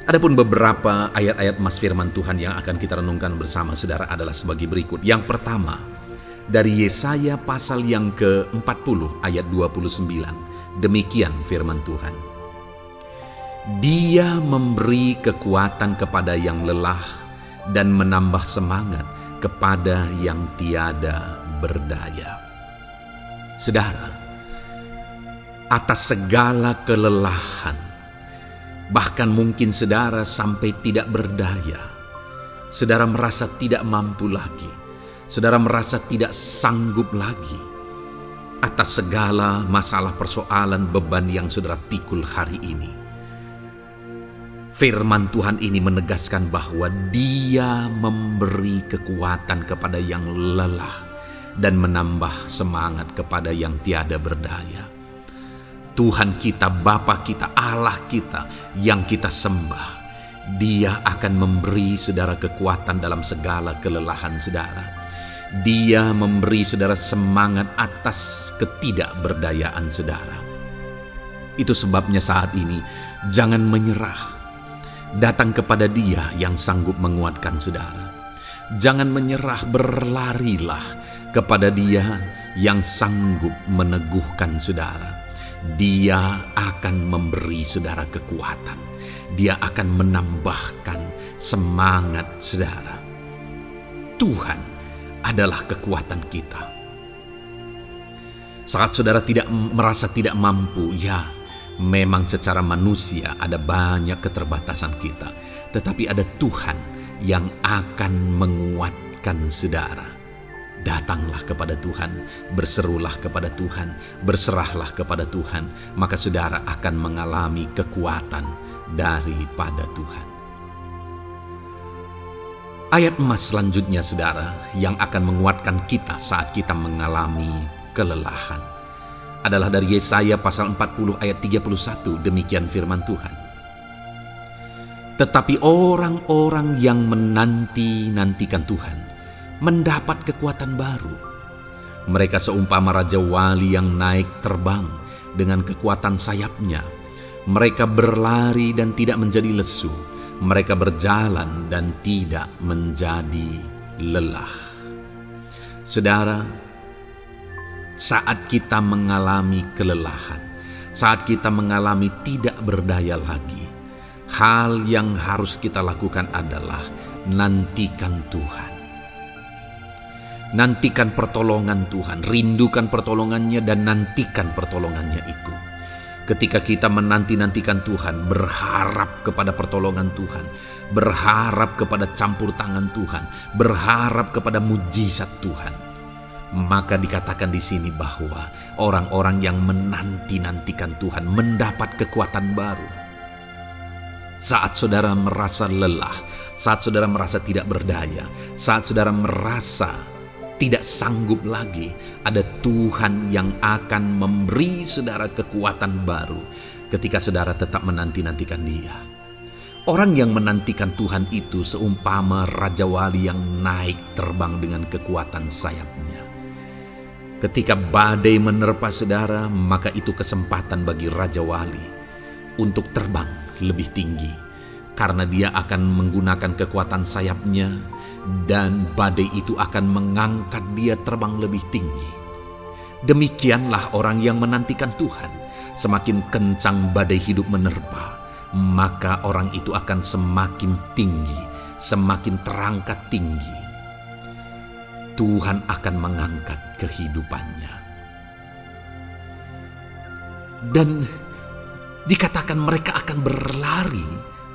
Adapun beberapa ayat-ayat emas firman Tuhan yang akan kita renungkan bersama saudara adalah sebagai berikut. Yang pertama, dari Yesaya pasal yang ke-40 ayat 29. Demikian firman Tuhan. Dia memberi kekuatan kepada yang lelah dan menambah semangat kepada yang tiada berdaya. Saudara, atas segala kelelahan, bahkan mungkin saudara sampai tidak berdaya, saudara merasa tidak mampu lagi, saudara merasa tidak sanggup lagi, atas segala masalah persoalan beban yang saudara pikul hari ini. Firman Tuhan ini menegaskan bahwa Dia memberi kekuatan kepada yang lelah dan menambah semangat kepada yang tiada berdaya. Tuhan kita, Bapa kita, Allah kita yang kita sembah, Dia akan memberi saudara kekuatan dalam segala kelelahan saudara. Dia memberi saudara semangat atas ketidakberdayaan saudara. Itu sebabnya saat ini jangan menyerah. Datang kepada Dia yang sanggup menguatkan saudara. Jangan menyerah, berlarilah kepada Dia yang sanggup meneguhkan saudara. Dia akan memberi saudara kekuatan. Dia akan menambahkan semangat saudara. Tuhan adalah kekuatan kita. Saat saudara merasa tidak mampu, ya memang secara manusia ada banyak keterbatasan kita. Tetapi ada Tuhan yang akan menguatkan saudara. Datanglah kepada Tuhan, berserulah kepada Tuhan, berserahlah kepada Tuhan, maka saudara akan mengalami kekuatan daripada Tuhan. Ayat emas selanjutnya saudara yang akan menguatkan kita saat kita mengalami kelelahan adalah dari Yesaya pasal 40 ayat 31. Demikian firman Tuhan. Tetapi orang-orang yang menanti-nantikan Tuhan mendapat kekuatan baru. Mereka seumpama raja wali yang naik terbang dengan kekuatan sayapnya. Mereka berlari dan tidak menjadi lesu. Mereka berjalan dan tidak menjadi lelah. Saudara, saat kita mengalami kelelahan, saat kita mengalami tidak berdaya lagi, hal yang harus kita lakukan adalah nantikan Tuhan. Nantikan pertolongan Tuhan, rindukan pertolongannya dan nantikan pertolongannya itu. Ketika kita menanti-nantikan Tuhan, berharap kepada pertolongan Tuhan, berharap kepada campur tangan Tuhan, berharap kepada mujizat Tuhan, maka dikatakan di sini bahwa orang-orang yang menanti-nantikan Tuhan mendapat kekuatan baru. Saat saudara merasa lelah, saat saudara merasa tidak berdaya, saat saudara merasa tidak sanggup lagi, ada Tuhan yang akan memberi saudara kekuatan baru ketika saudara tetap menanti-nantikan Dia. Orang yang menantikan Tuhan itu seumpama Raja Wali yang naik terbang dengan kekuatan sayapnya. Ketika badai menerpa saudara, maka itu kesempatan bagi Raja Wali untuk terbang lebih tinggi, karena dia akan menggunakan kekuatan sayapnya dan badai itu akan mengangkat dia terbang lebih tinggi. Demikianlah orang yang menantikan Tuhan. Semakin kencang badai hidup menerpa, maka orang itu akan semakin tinggi, semakin terangkat tinggi. Tuhan akan mengangkat kehidupannya. Dan dikatakan mereka akan berlari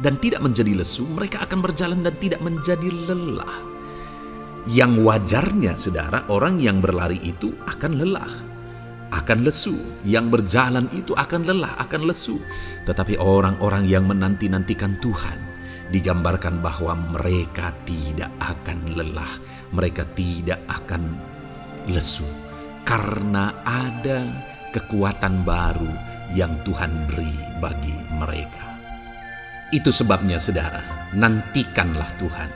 dan tidak menjadi lesu, mereka akan berjalan dan tidak menjadi lelah. Yang wajarnya, saudara, orang yang berlari itu akan lelah, akan lesu. Yang berjalan itu akan lelah, akan lesu. Tetapi orang-orang yang menanti-nantikan Tuhan, digambarkan bahwa mereka tidak akan lelah, mereka tidak akan lesu, karena ada kekuatan baru yang Tuhan beri bagi mereka. Itu sebabnya saudara, nantikanlah Tuhan.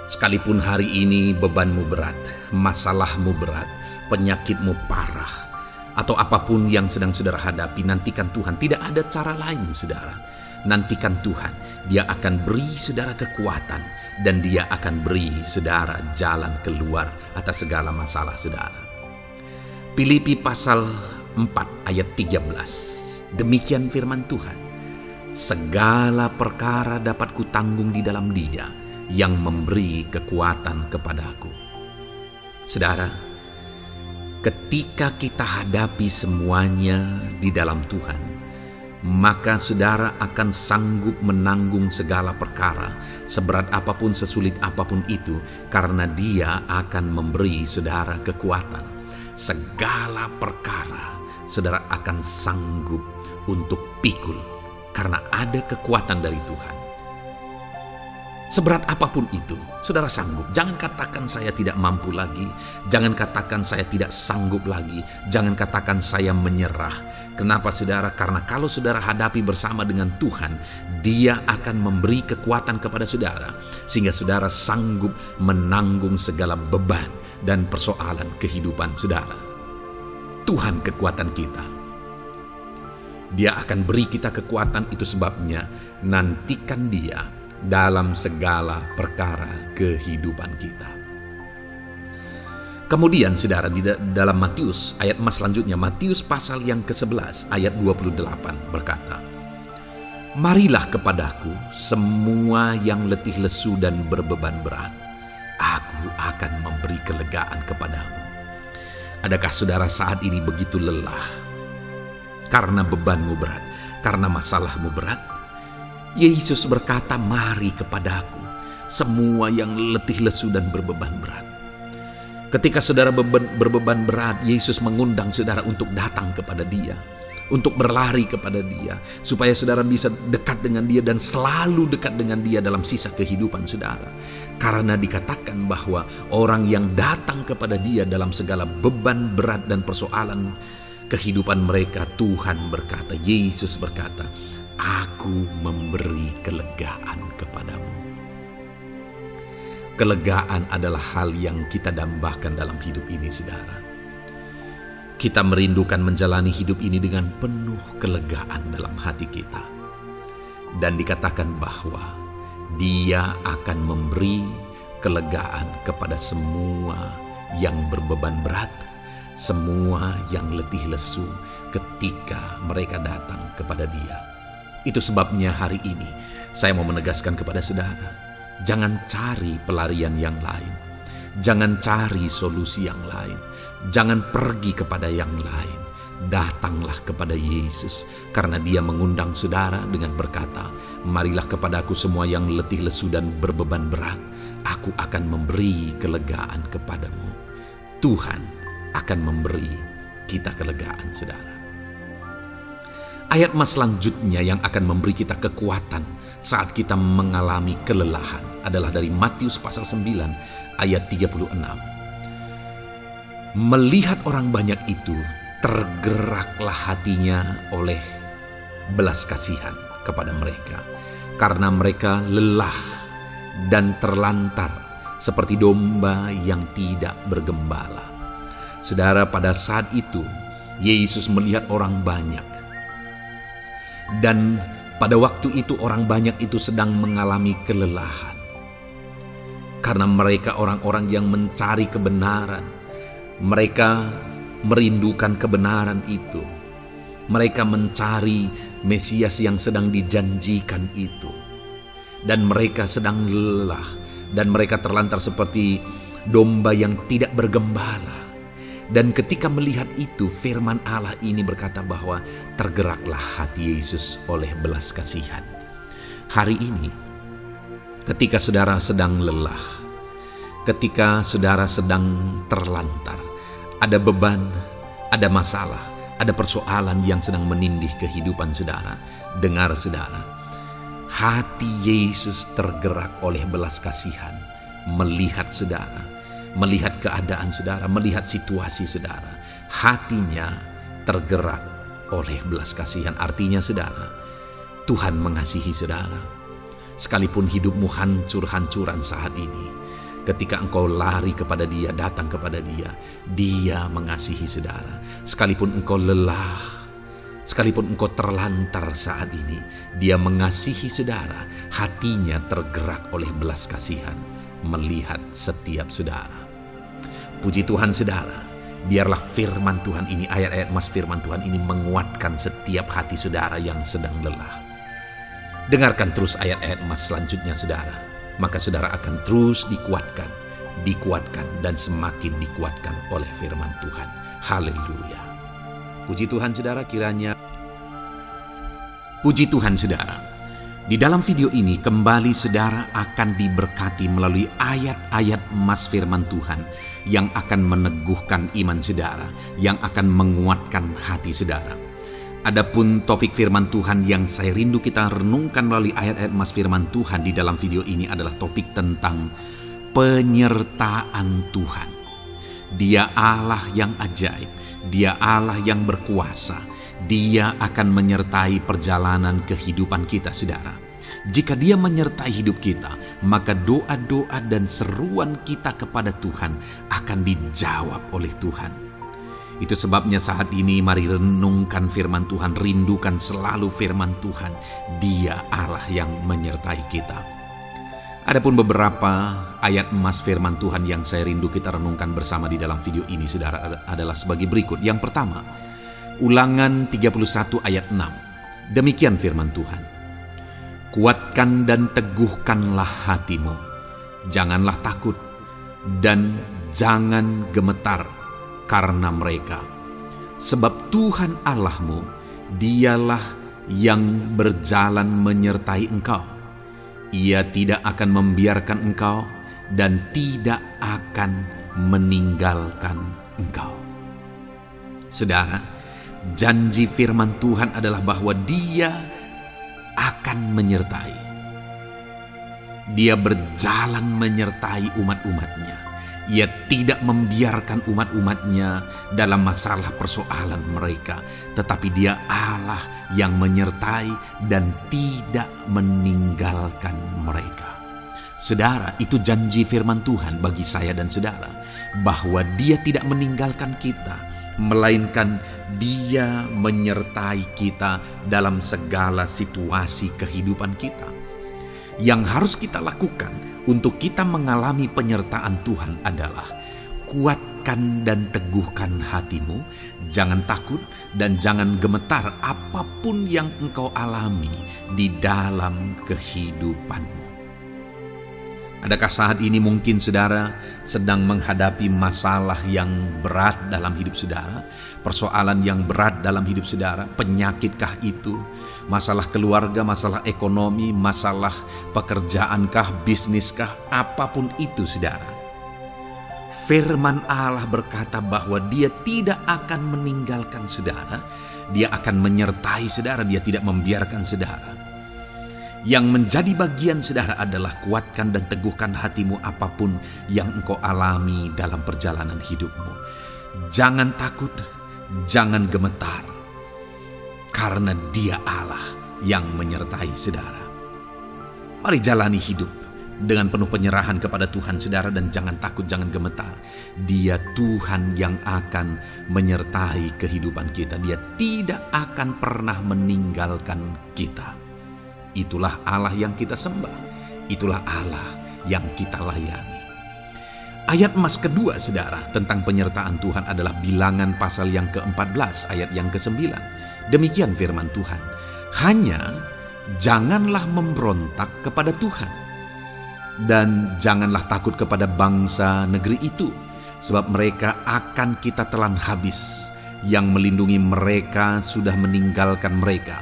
Sekalipun hari ini bebanmu berat, masalahmu berat, penyakitmu parah, atau apapun yang sedang saudara hadapi, nantikan Tuhan. Tidak ada cara lain saudara. Nantikan Tuhan. Dia akan beri saudara kekuatan dan Dia akan beri saudara jalan keluar atas segala masalah saudara. Filipi pasal 4 ayat 13. Demikian firman Tuhan. Segala perkara dapat kutanggung di dalam Dia yang memberi kekuatan kepadaku. Saudara, ketika kita hadapi semuanya di dalam Tuhan, maka saudara akan sanggup menanggung segala perkara, seberat apapun, sesulit apapun itu, karena Dia akan memberi saudara kekuatan. Segala perkara saudara akan sanggup untuk pikul, karena ada kekuatan dari Tuhan. Seberat apapun itu, saudara sanggup. Jangan katakan saya tidak mampu lagi. Jangan katakan saya tidak sanggup lagi. Jangan katakan saya menyerah. Kenapa saudara? Karena kalau saudara hadapi bersama dengan Tuhan, Dia akan memberi kekuatan kepada saudara, sehingga saudara sanggup menanggung segala beban dan persoalan kehidupan saudara. Tuhan kekuatan kita. Dia akan beri kita kekuatan, itu sebabnya nantikan Dia dalam segala perkara kehidupan kita. Kemudian saudara, di dalam Matius ayat selanjutnya, Matius pasal yang ke-11 ayat 28 berkata, "Marilah kepadaku semua yang letih lesu dan berbeban berat, aku akan memberi kelegaan kepadamu." Adakah saudara saat ini begitu lelah karena bebanmu berat, karena masalahmu berat? Yesus berkata, "Mari kepadaku semua yang letih lesu dan berbeban berat." Ketika saudara berbeban berat, Yesus mengundang saudara untuk datang kepada Dia, untuk berlari kepada Dia, supaya saudara bisa dekat dengan Dia dan selalu dekat dengan Dia dalam sisa kehidupan saudara. Karena dikatakan bahwa orang yang datang kepada Dia dalam segala beban berat dan persoalan kehidupan mereka, Tuhan berkata, Yesus berkata, "Aku memberi kelegaan kepadamu." Kelegaan adalah hal yang kita dambakan dalam hidup ini, saudara. Kita merindukan menjalani hidup ini dengan penuh kelegaan dalam hati kita. Dan dikatakan bahwa Dia akan memberi kelegaan kepada semua yang berbeban berat, semua yang letih lesu ketika mereka datang kepada Dia. Itu sebabnya hari ini saya mau menegaskan kepada saudara, jangan cari pelarian yang lain, jangan cari solusi yang lain, jangan pergi kepada yang lain. Datanglah kepada Yesus, karena Dia mengundang saudara dengan berkata, marilah kepadaku semua yang letih lesu dan berbeban berat, aku akan memberi kelegaan kepadamu. Tuhan akan memberi kita kelegaan, saudara. Ayat mas selanjutnya yang akan memberi kita kekuatan saat kita mengalami kelelahan adalah dari Matius pasal 9 ayat 36. Melihat orang banyak itu, tergeraklah hatinya oleh belas kasihan kepada mereka, karena mereka lelah dan terlantar seperti domba yang tidak bergembala. Saudara, pada saat itu Yesus melihat orang banyak, dan pada waktu itu orang banyak itu sedang mengalami kelelahan, karena mereka orang-orang yang mencari kebenaran. Mereka merindukan kebenaran itu. Mereka mencari Mesias yang sedang dijanjikan itu. Dan mereka sedang lelah. Dan mereka terlantar seperti domba yang tidak bergembala. Dan ketika melihat itu, firman Allah ini berkata bahwa tergeraklah hati Yesus oleh belas kasihan. Hari ini, ketika saudara sedang lelah, ketika saudara sedang terlantar, ada beban, ada masalah, ada persoalan yang sedang menindih kehidupan saudara. Dengar saudara, hati Yesus tergerak oleh belas kasihan, melihat saudara, melihat keadaan saudara, melihat situasi saudara. Hatinya tergerak oleh belas kasihan. Artinya saudara, Tuhan mengasihi saudara. Sekalipun hidupmu hancur-hancuran saat ini, ketika engkau lari kepada Dia, datang kepada Dia, Dia mengasihi saudara. Sekalipun engkau lelah, sekalipun engkau terlantar saat ini, Dia mengasihi saudara. Hatinya tergerak oleh belas kasihan melihat setiap saudara. Puji Tuhan saudara, biarlah firman Tuhan ini, ayat-ayat mas firman Tuhan ini menguatkan setiap hati saudara yang sedang lelah. Dengarkan terus ayat-ayat mas selanjutnya saudara. Maka saudara akan terus dikuatkan, dan semakin dikuatkan oleh firman Tuhan. Haleluya. Puji Tuhan saudara, kiranya. Puji Tuhan saudara, di dalam video ini kembali saudara akan diberkati melalui ayat-ayat emas firman Tuhan yang akan meneguhkan iman saudara, yang akan menguatkan hati saudara. Adapun topik firman Tuhan yang saya rindu kita renungkan melalui ayat-ayat emas firman Tuhan di dalam video ini adalah topik tentang penyertaan Tuhan. Dia Allah yang ajaib, Dia Allah yang berkuasa. Dia akan menyertai perjalanan kehidupan kita saudara. Jika Dia menyertai hidup kita, maka doa-doa dan seruan kita kepada Tuhan akan dijawab oleh Tuhan. Itu sebabnya saat ini mari renungkan firman Tuhan, rindukan selalu firman Tuhan. Dia Allah yang menyertai kita. Adapun beberapa ayat emas firman Tuhan yang saya rindu kita renungkan bersama di dalam video ini saudara adalah sebagai berikut. Yang pertama, Ulangan 31 ayat 6. Demikian firman Tuhan. Kuatkan dan teguhkanlah hatimu. Janganlah takut dan jangan gemetar karena mereka. Sebab Tuhan Allahmu, Dialah yang berjalan menyertai engkau. Ia tidak akan membiarkan engkau dan tidak akan meninggalkan engkau. Saudara, janji firman Tuhan adalah bahwa Dia akan menyertai. Dia berjalan menyertai umat-umatnya. Ia tidak membiarkan umat-umatnya dalam masalah persoalan mereka, tetapi Dia Allah yang menyertai dan tidak meninggalkan mereka. Saudara, itu janji firman Tuhan bagi saya dan saudara, bahwa Dia tidak meninggalkan kita, melainkan Dia menyertai kita dalam segala situasi kehidupan kita. Yang harus kita lakukan untuk kita mengalami penyertaan Tuhan adalah kuatkan dan teguhkan hatimu, jangan takut dan jangan gemetar apapun yang engkau alami di dalam kehidupanmu. Adakah saat ini mungkin saudara sedang menghadapi masalah yang berat dalam hidup saudara? Persoalan yang berat dalam hidup saudara? Penyakitkah itu? Masalah keluarga, masalah ekonomi, masalah pekerjaankah, bisniskah? Apapun itu saudara. Firman Allah berkata bahwa Dia tidak akan meninggalkan saudara. Dia akan menyertai saudara, Dia tidak membiarkan saudara. Yang menjadi bagian saudara adalah kuatkan dan teguhkan hatimu apapun yang engkau alami dalam perjalanan hidupmu. Jangan takut, jangan gemetar, karena Dia Allah yang menyertai saudara. Mari jalani hidup dengan penuh penyerahan kepada Tuhan saudara, dan jangan takut, jangan gemetar. Dia Tuhan yang akan menyertai kehidupan kita. Dia tidak akan pernah meninggalkan kita. Itulah Allah yang kita sembah. Itulah Allah yang kita layani. Ayat emas kedua saudara tentang penyertaan Tuhan adalah Bilangan pasal yang ke-14 ayat yang ke-9. Demikian firman Tuhan. Hanya janganlah memberontak kepada Tuhan, dan janganlah takut kepada bangsa negeri itu, sebab mereka akan kita telan habis. Yang melindungi mereka sudah meninggalkan mereka.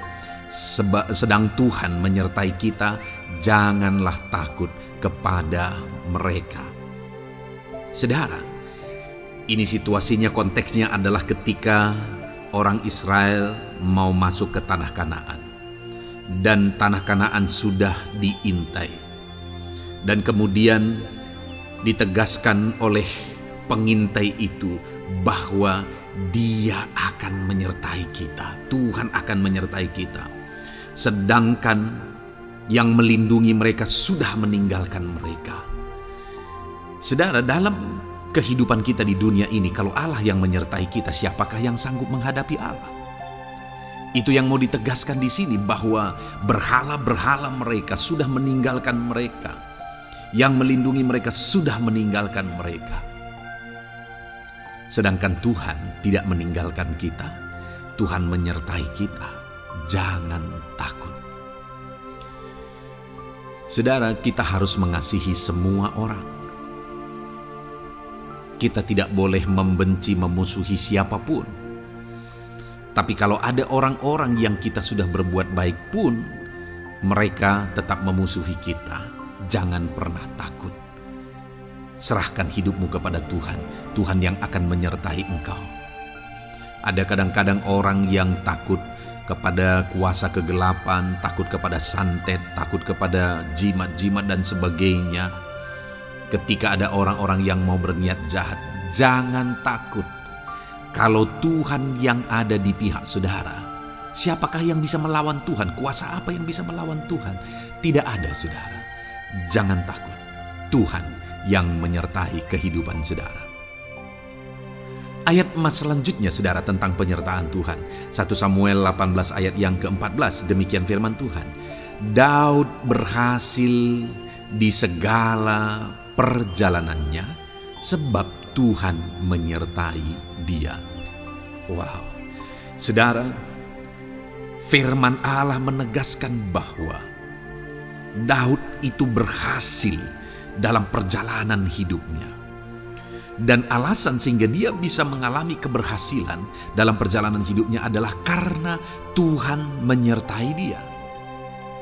Sedang Tuhan menyertai kita, janganlah takut kepada mereka. Saudara, ini situasinya, konteksnya adalah ketika orang Israel mau masuk ke tanah Kanaan. Dan tanah Kanaan sudah diintai. Dan kemudian ditegaskan oleh pengintai itu bahwa Dia akan menyertai kita. Tuhan akan menyertai kita. Sedangkan yang melindungi mereka sudah meninggalkan mereka. Saudara, dalam kehidupan kita di dunia ini, kalau Allah yang menyertai kita, siapakah yang sanggup menghadapi Allah? Itu yang mau ditegaskan di sini, bahwa berhala-berhala mereka sudah meninggalkan mereka. Yang melindungi mereka sudah meninggalkan mereka. Sedangkan Tuhan tidak meninggalkan kita. Tuhan menyertai kita. Jangan takut. Saudara, kita harus mengasihi semua orang. Kita tidak boleh membenci, memusuhi siapapun. Tapi kalau ada orang-orang yang kita sudah berbuat baik pun, mereka tetap memusuhi kita, jangan pernah takut. Serahkan hidupmu kepada Tuhan. Tuhan yang akan menyertai engkau. Ada kadang-kadang orang yang takut kepada kuasa kegelapan, takut kepada santet, takut kepada jimat-jimat dan sebagainya. Ketika ada orang-orang yang mau berniat jahat, jangan takut. Kalau Tuhan yang ada di pihak saudara, siapakah yang bisa melawan Tuhan? Kuasa apa yang bisa melawan Tuhan? Tidak ada, saudara. Jangan takut. Tuhan yang menyertai kehidupan saudara. Ayat emas selanjutnya saudara tentang penyertaan Tuhan. 1 Samuel 18 ayat yang ke-14, demikian firman Tuhan. Daud berhasil di segala perjalanannya sebab Tuhan menyertai dia. Wow. Saudara, firman Allah menegaskan bahwa Daud itu berhasil dalam perjalanan hidupnya. Dan alasan sehingga dia bisa mengalami keberhasilan dalam perjalanan hidupnya adalah karena Tuhan menyertai dia.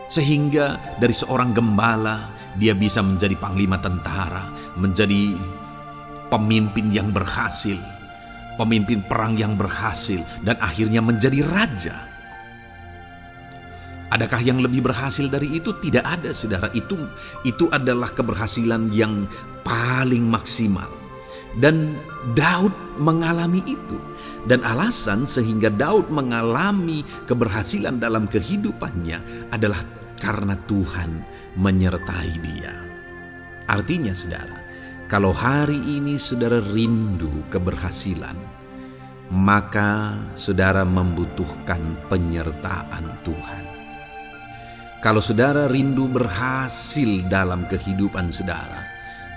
Sehingga dari seorang gembala, dia bisa menjadi panglima tentara, menjadi pemimpin yang berhasil, pemimpin perang yang berhasil, dan akhirnya menjadi raja. Adakah yang lebih berhasil dari itu? Tidak ada, saudara. Itu adalah keberhasilan yang paling maksimal. Dan Daud mengalami itu. Dan alasan sehingga Daud mengalami keberhasilan dalam kehidupannya adalah karena Tuhan menyertai dia. Artinya saudara, kalau hari ini saudara rindu keberhasilan, maka saudara membutuhkan penyertaan Tuhan. Kalau saudara rindu berhasil dalam kehidupan saudara,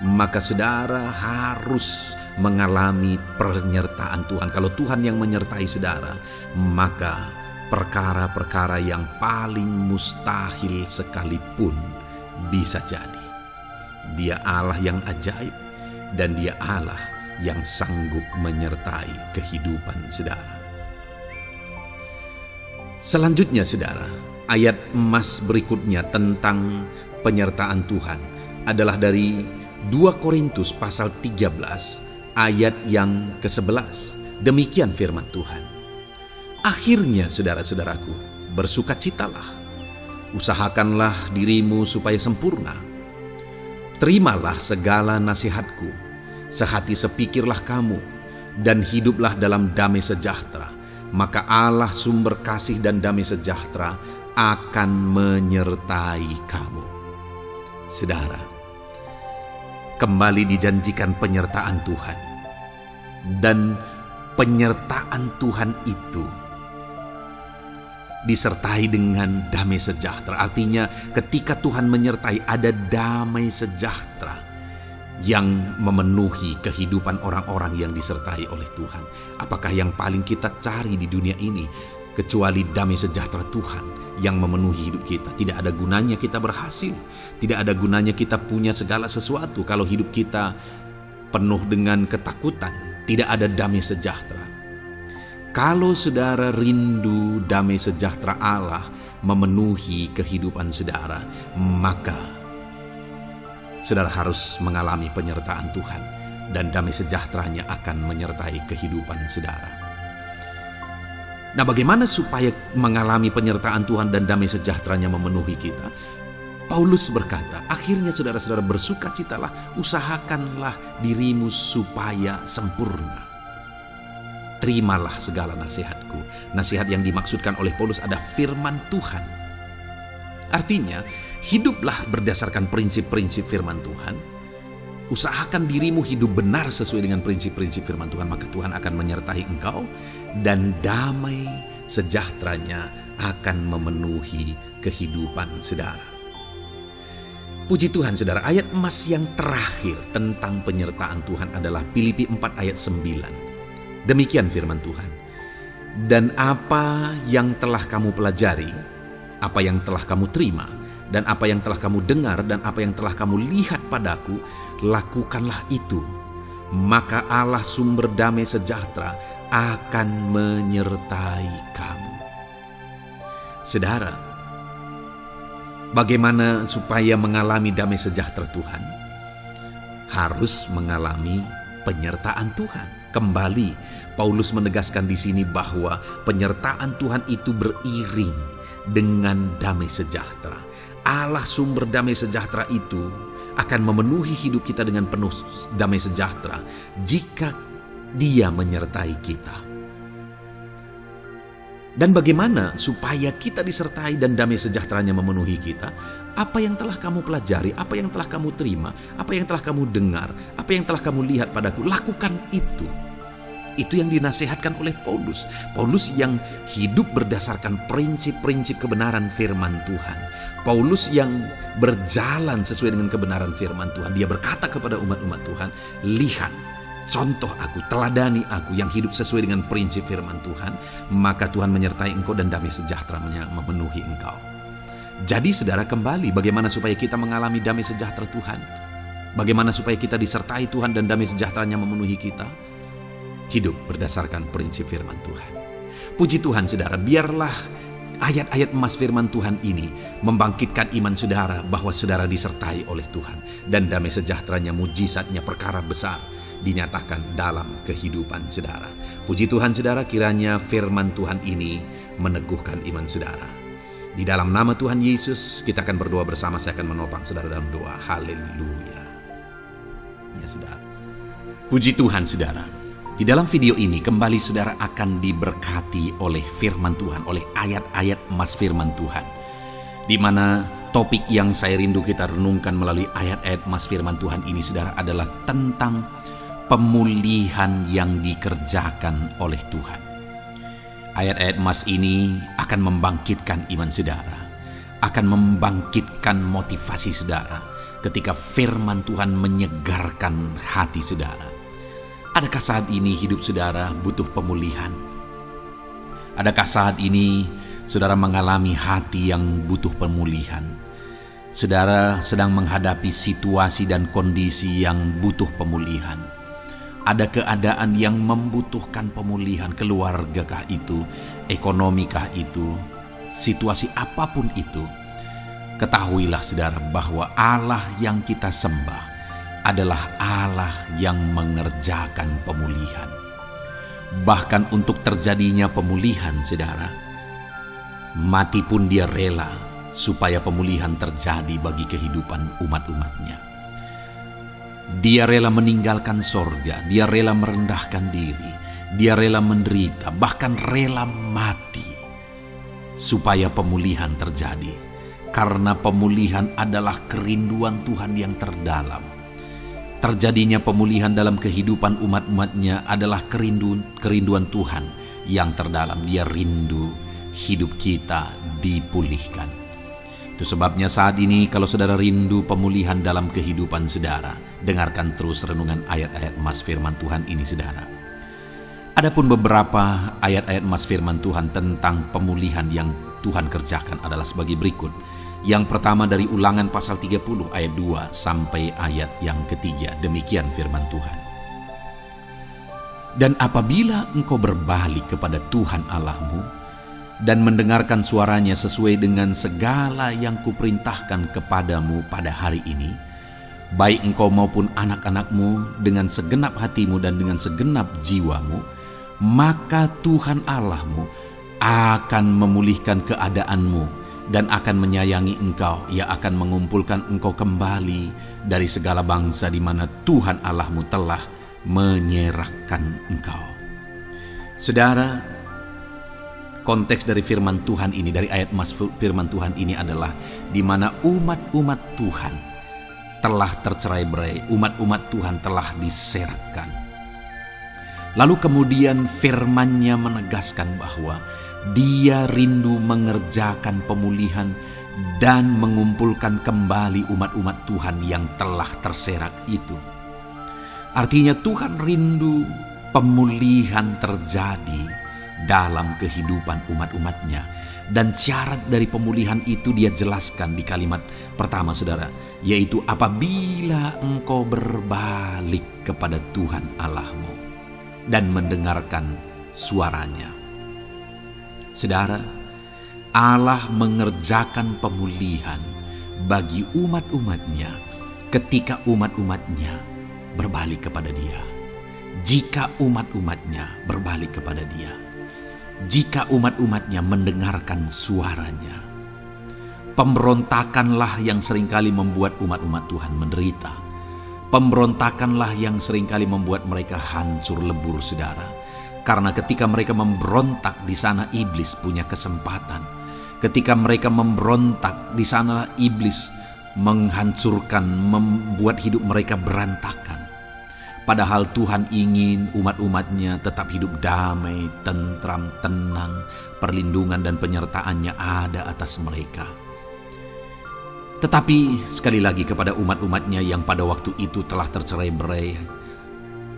maka saudara harus mengalami penyertaan Tuhan. Kalau Tuhan yang menyertai saudara, maka perkara-perkara yang paling mustahil sekalipun bisa jadi. Dia Allah yang ajaib dan Dia Allah yang sanggup menyertai kehidupan saudara. Selanjutnya saudara, ayat emas berikutnya tentang penyertaan Tuhan adalah dari 2 Korintus pasal 13 ayat yang ke-11. Demikian firman Tuhan. Akhirnya saudara-saudaraku, bersukacitalah, usahakanlah dirimu supaya sempurna. Terimalah segala nasihatku, sehati sepikirlah kamu, dan hiduplah dalam damai sejahtera. Maka Allah sumber kasih dan damai sejahtera akan menyertai kamu. Saudara, kembali dijanjikan penyertaan Tuhan. Dan penyertaan Tuhan itu disertai dengan damai sejahtera. Artinya ketika Tuhan menyertai, ada damai sejahtera yang memenuhi kehidupan orang-orang yang disertai oleh Tuhan. Apakah yang paling kita cari di dunia ini kecuali damai sejahtera Tuhan yang memenuhi hidup kita? Tidak ada gunanya kita berhasil, tidak ada gunanya kita punya segala sesuatu kalau hidup kita penuh dengan ketakutan, tidak ada damai sejahtera. Kalau saudara rindu damai sejahtera Allah memenuhi kehidupan saudara, maka saudara harus mengalami penyertaan Tuhan, dan damai sejahteranya akan menyertai kehidupan saudara. Nah, bagaimana supaya mengalami penyertaan Tuhan dan damai sejahteranya memenuhi kita? Paulus berkata, akhirnya saudara-saudara bersukacitalah, usahakanlah dirimu supaya sempurna. Terimalah segala nasihatku. Nasihat yang dimaksudkan oleh Paulus ada firman Tuhan. Artinya, hiduplah berdasarkan prinsip-prinsip firman Tuhan. Usahakan dirimu hidup benar sesuai dengan prinsip-prinsip firman Tuhan, maka Tuhan akan menyertai engkau dan damai sejahteranya akan memenuhi kehidupan saudara. Puji Tuhan saudara, ayat emas yang terakhir tentang penyertaan Tuhan adalah Filipi 4 ayat 9. Demikian firman Tuhan. Dan apa yang telah kamu pelajari, apa yang telah kamu terima, dan apa yang telah kamu dengar, dan apa yang telah kamu lihat padaku, lakukanlah itu. Maka Allah sumber damai sejahtera akan menyertai kamu. Saudara, bagaimana supaya mengalami damai sejahtera Tuhan? Harus mengalami penyertaan Tuhan. Kembali, Paulus menegaskan di sini bahwa penyertaan Tuhan itu beriring dengan damai sejahtera. Allah sumber damai sejahtera itu akan memenuhi hidup kita dengan penuh damai sejahtera jika Dia menyertai kita. Dan bagaimana supaya kita disertai dan damai sejahteranya memenuhi kita? Apa yang telah kamu pelajari, apa yang telah kamu terima, apa yang telah kamu dengar, apa yang telah kamu lihat padaku, lakukan itu. Itu yang dinasihatkan oleh Paulus. Paulus yang hidup berdasarkan prinsip-prinsip kebenaran firman Tuhan. Paulus yang berjalan sesuai dengan kebenaran firman Tuhan. Dia berkata kepada umat-umat Tuhan, lihat, contoh aku, teladani aku yang hidup sesuai dengan prinsip firman Tuhan, maka Tuhan menyertai engkau dan damai sejahteranya memenuhi engkau. Jadi saudara, kembali bagaimana supaya kita mengalami damai sejahtera Tuhan? Bagaimana supaya kita disertai Tuhan dan damai sejahteranya memenuhi kita? Hidup berdasarkan prinsip firman Tuhan. Puji Tuhan saudara, biarlah ayat-ayat emas firman Tuhan ini membangkitkan iman saudara bahwa saudara disertai oleh Tuhan. Dan damai sejahteranya, mujizatnya, perkara besar dinyatakan dalam kehidupan saudara. Puji Tuhan saudara, kiranya firman Tuhan ini meneguhkan iman saudara. Di dalam nama Tuhan Yesus kita akan berdoa bersama. Saya akan menopang saudara dalam doa. Haleluya. Ya saudara. Puji Tuhan saudara. Di dalam video ini kembali saudara akan diberkati oleh firman Tuhan, oleh ayat-ayat emas firman Tuhan, di mana topik yang saya rindu kita renungkan melalui ayat-ayat mas firman Tuhan ini, saudara, adalah tentang pemulihan yang dikerjakan oleh Tuhan. Ayat-ayat mas ini akan membangkitkan iman saudara, akan membangkitkan motivasi saudara ketika firman Tuhan menyegarkan hati saudara. Adakah saat ini hidup saudara butuh pemulihan? Adakah saat ini saudara mengalami hati yang butuh pemulihan? Saudara sedang menghadapi situasi dan kondisi yang butuh pemulihan. Ada keadaan yang membutuhkan pemulihan, keluargakah itu, ekonomikah itu, situasi apapun itu. Ketahuilah saudara bahwa Allah yang kita sembah adalah Allah yang mengerjakan pemulihan. Bahkan untuk terjadinya pemulihan saudara, mati pun dia rela supaya pemulihan terjadi bagi kehidupan umat-umatnya. Dia rela meninggalkan sorga, dia rela merendahkan diri, dia rela menderita, bahkan rela mati supaya pemulihan terjadi. Karena pemulihan adalah kerinduan Tuhan yang terdalam. Terjadinya pemulihan dalam kehidupan umat-umatnya adalah kerinduan Tuhan yang terdalam. Dia rindu hidup kita dipulihkan. Itu sebabnya saat ini kalau saudara rindu pemulihan dalam kehidupan saudara, dengarkan terus renungan ayat-ayat mas firman Tuhan ini saudara. Adapun beberapa ayat-ayat mas firman Tuhan tentang pemulihan yang Tuhan kerjakan adalah sebagai berikut. Yang pertama dari Ulangan pasal 30 ayat 2 sampai ayat yang ketiga. Demikian firman Tuhan. Dan apabila engkau berbalik kepada Tuhan Allahmu dan mendengarkan suaranya sesuai dengan segala yang kuperintahkan kepadamu pada hari ini, baik engkau maupun anak-anakmu dengan segenap hatimu dan dengan segenap jiwamu, maka Tuhan Allahmu akan memulihkan keadaanmu dan akan menyayangi engkau. Ia akan mengumpulkan engkau kembali dari segala bangsa di mana Tuhan Allahmu telah menyerahkan engkau. Saudara, konteks dari firman Tuhan ini, dari ayat mas firman Tuhan ini adalah di mana umat-umat Tuhan telah tercerai-berai, umat-umat Tuhan telah diserahkan. Lalu kemudian firman-Nya menegaskan bahwa Dia rindu mengerjakan pemulihan dan mengumpulkan kembali umat-umat Tuhan yang telah terserak itu. Artinya Tuhan rindu pemulihan terjadi dalam kehidupan umat-umatnya. Dan syarat dari pemulihan itu dia jelaskan di kalimat pertama saudara, yaitu apabila engkau berbalik kepada Tuhan Allahmu dan mendengarkan suaranya. Saudara, Allah mengerjakan pemulihan bagi umat-umatnya ketika umat-umatnya berbalik kepada Dia. Jika umat-umatnya berbalik kepada Dia, jika umat-umatnya mendengarkan suaranya. Pemberontakanlah yang seringkali membuat umat-umat Tuhan menderita. Pemberontakanlah yang seringkali membuat mereka hancur lebur saudara. Karena ketika mereka memberontak, di sana iblis punya kesempatan. Ketika mereka memberontak, di sana iblis menghancurkan, membuat hidup mereka berantakan. Padahal Tuhan ingin umat-umatnya tetap hidup damai, tentram, tenang, perlindungan dan penyertaan-Nya ada atas mereka. Tetapi sekali lagi kepada umat-umatnya yang pada waktu itu telah tercerai-berai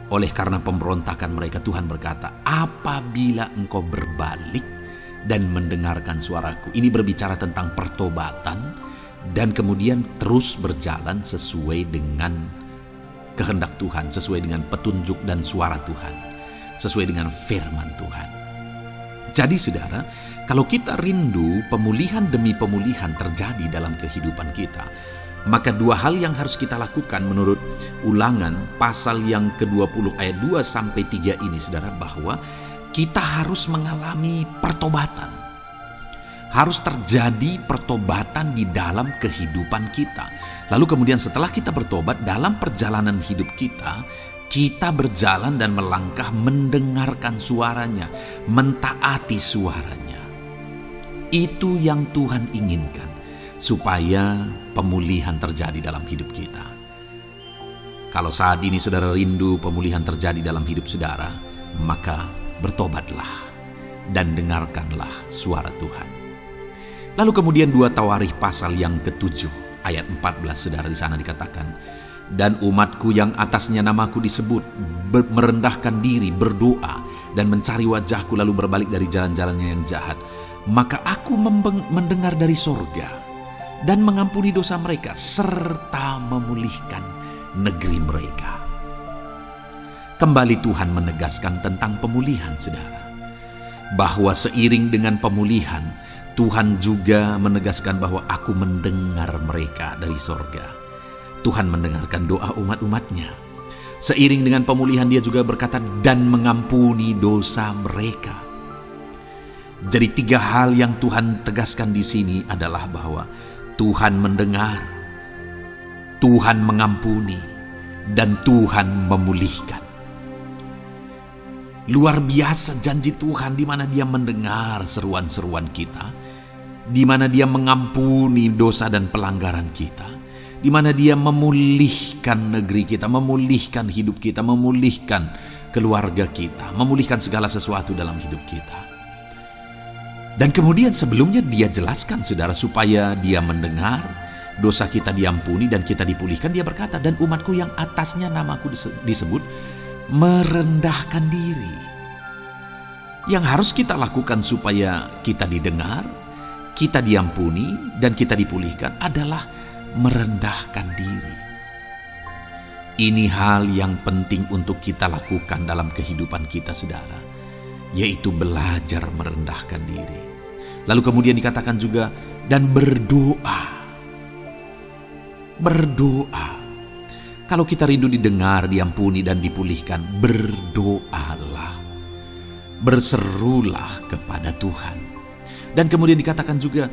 oleh karena pemberontakan mereka, Tuhan berkata, apabila engkau berbalik dan mendengarkan suaraku. Ini berbicara tentang pertobatan dan kemudian terus berjalan sesuai dengan kehendak Tuhan, sesuai dengan petunjuk dan suara Tuhan, sesuai dengan firman Tuhan. Jadi saudara, kalau kita rindu pemulihan demi pemulihan terjadi dalam kehidupan kita, maka dua hal yang harus kita lakukan menurut Ulangan pasal yang ke-20 ayat 2 sampai 3 ini saudara, bahwa kita harus mengalami pertobatan. Harus terjadi pertobatan di dalam kehidupan kita. Lalu kemudian setelah kita bertobat, dalam perjalanan hidup kita, kita berjalan dan melangkah mendengarkan suaranya, mentaati suaranya. Itu yang Tuhan inginkan. supaya pemulihan terjadi dalam hidup kita. Kalau saat ini saudara rindu pemulihan terjadi dalam hidup saudara, maka bertobatlah dan dengarkanlah suara Tuhan. Lalu kemudian 2 Tawarikh pasal yang ke-7 ayat 14 saudara, di sana dikatakan, dan umatku yang atasnya namaku disebut merendahkan diri, berdoa dan mencari wajahku lalu berbalik dari jalan-jalannya yang jahat, maka aku mendengar dari sorga dan mengampuni dosa mereka serta memulihkan negeri mereka. Kembali Tuhan menegaskan tentang pemulihan saudara, bahwa seiring dengan pemulihan Tuhan juga menegaskan bahwa aku mendengar mereka dari sorga. Tuhan mendengarkan doa umat-umatnya. Seiring dengan pemulihan dia juga berkata dan mengampuni dosa mereka. Jadi 3 hal yang Tuhan tegaskan di sini adalah bahwa Tuhan mendengar, Tuhan mengampuni, dan Tuhan memulihkan. Luar biasa janji Tuhan, di mana Dia mendengar seruan-seruan kita, di mana Dia mengampuni dosa dan pelanggaran kita, di mana Dia memulihkan negeri kita, memulihkan hidup kita, memulihkan keluarga kita, memulihkan segala sesuatu dalam hidup kita. Dan kemudian sebelumnya Dia jelaskan saudara, supaya Dia mendengar, dosa kita diampuni dan kita dipulihkan. Dia berkata, dan umatku yang atasnya namaku disebut merendahkan diri. Yang harus kita lakukan supaya kita didengar, kita diampuni, dan kita dipulihkan adalah merendahkan diri. Ini hal yang penting untuk kita lakukan dalam kehidupan kita saudara, yaitu belajar merendahkan diri. Lalu kemudian dikatakan juga, dan berdoa. Berdoa. Kalau kita rindu didengar, diampuni, dan dipulihkan, berdoalah. Berserulah kepada Tuhan. Dan kemudian dikatakan juga,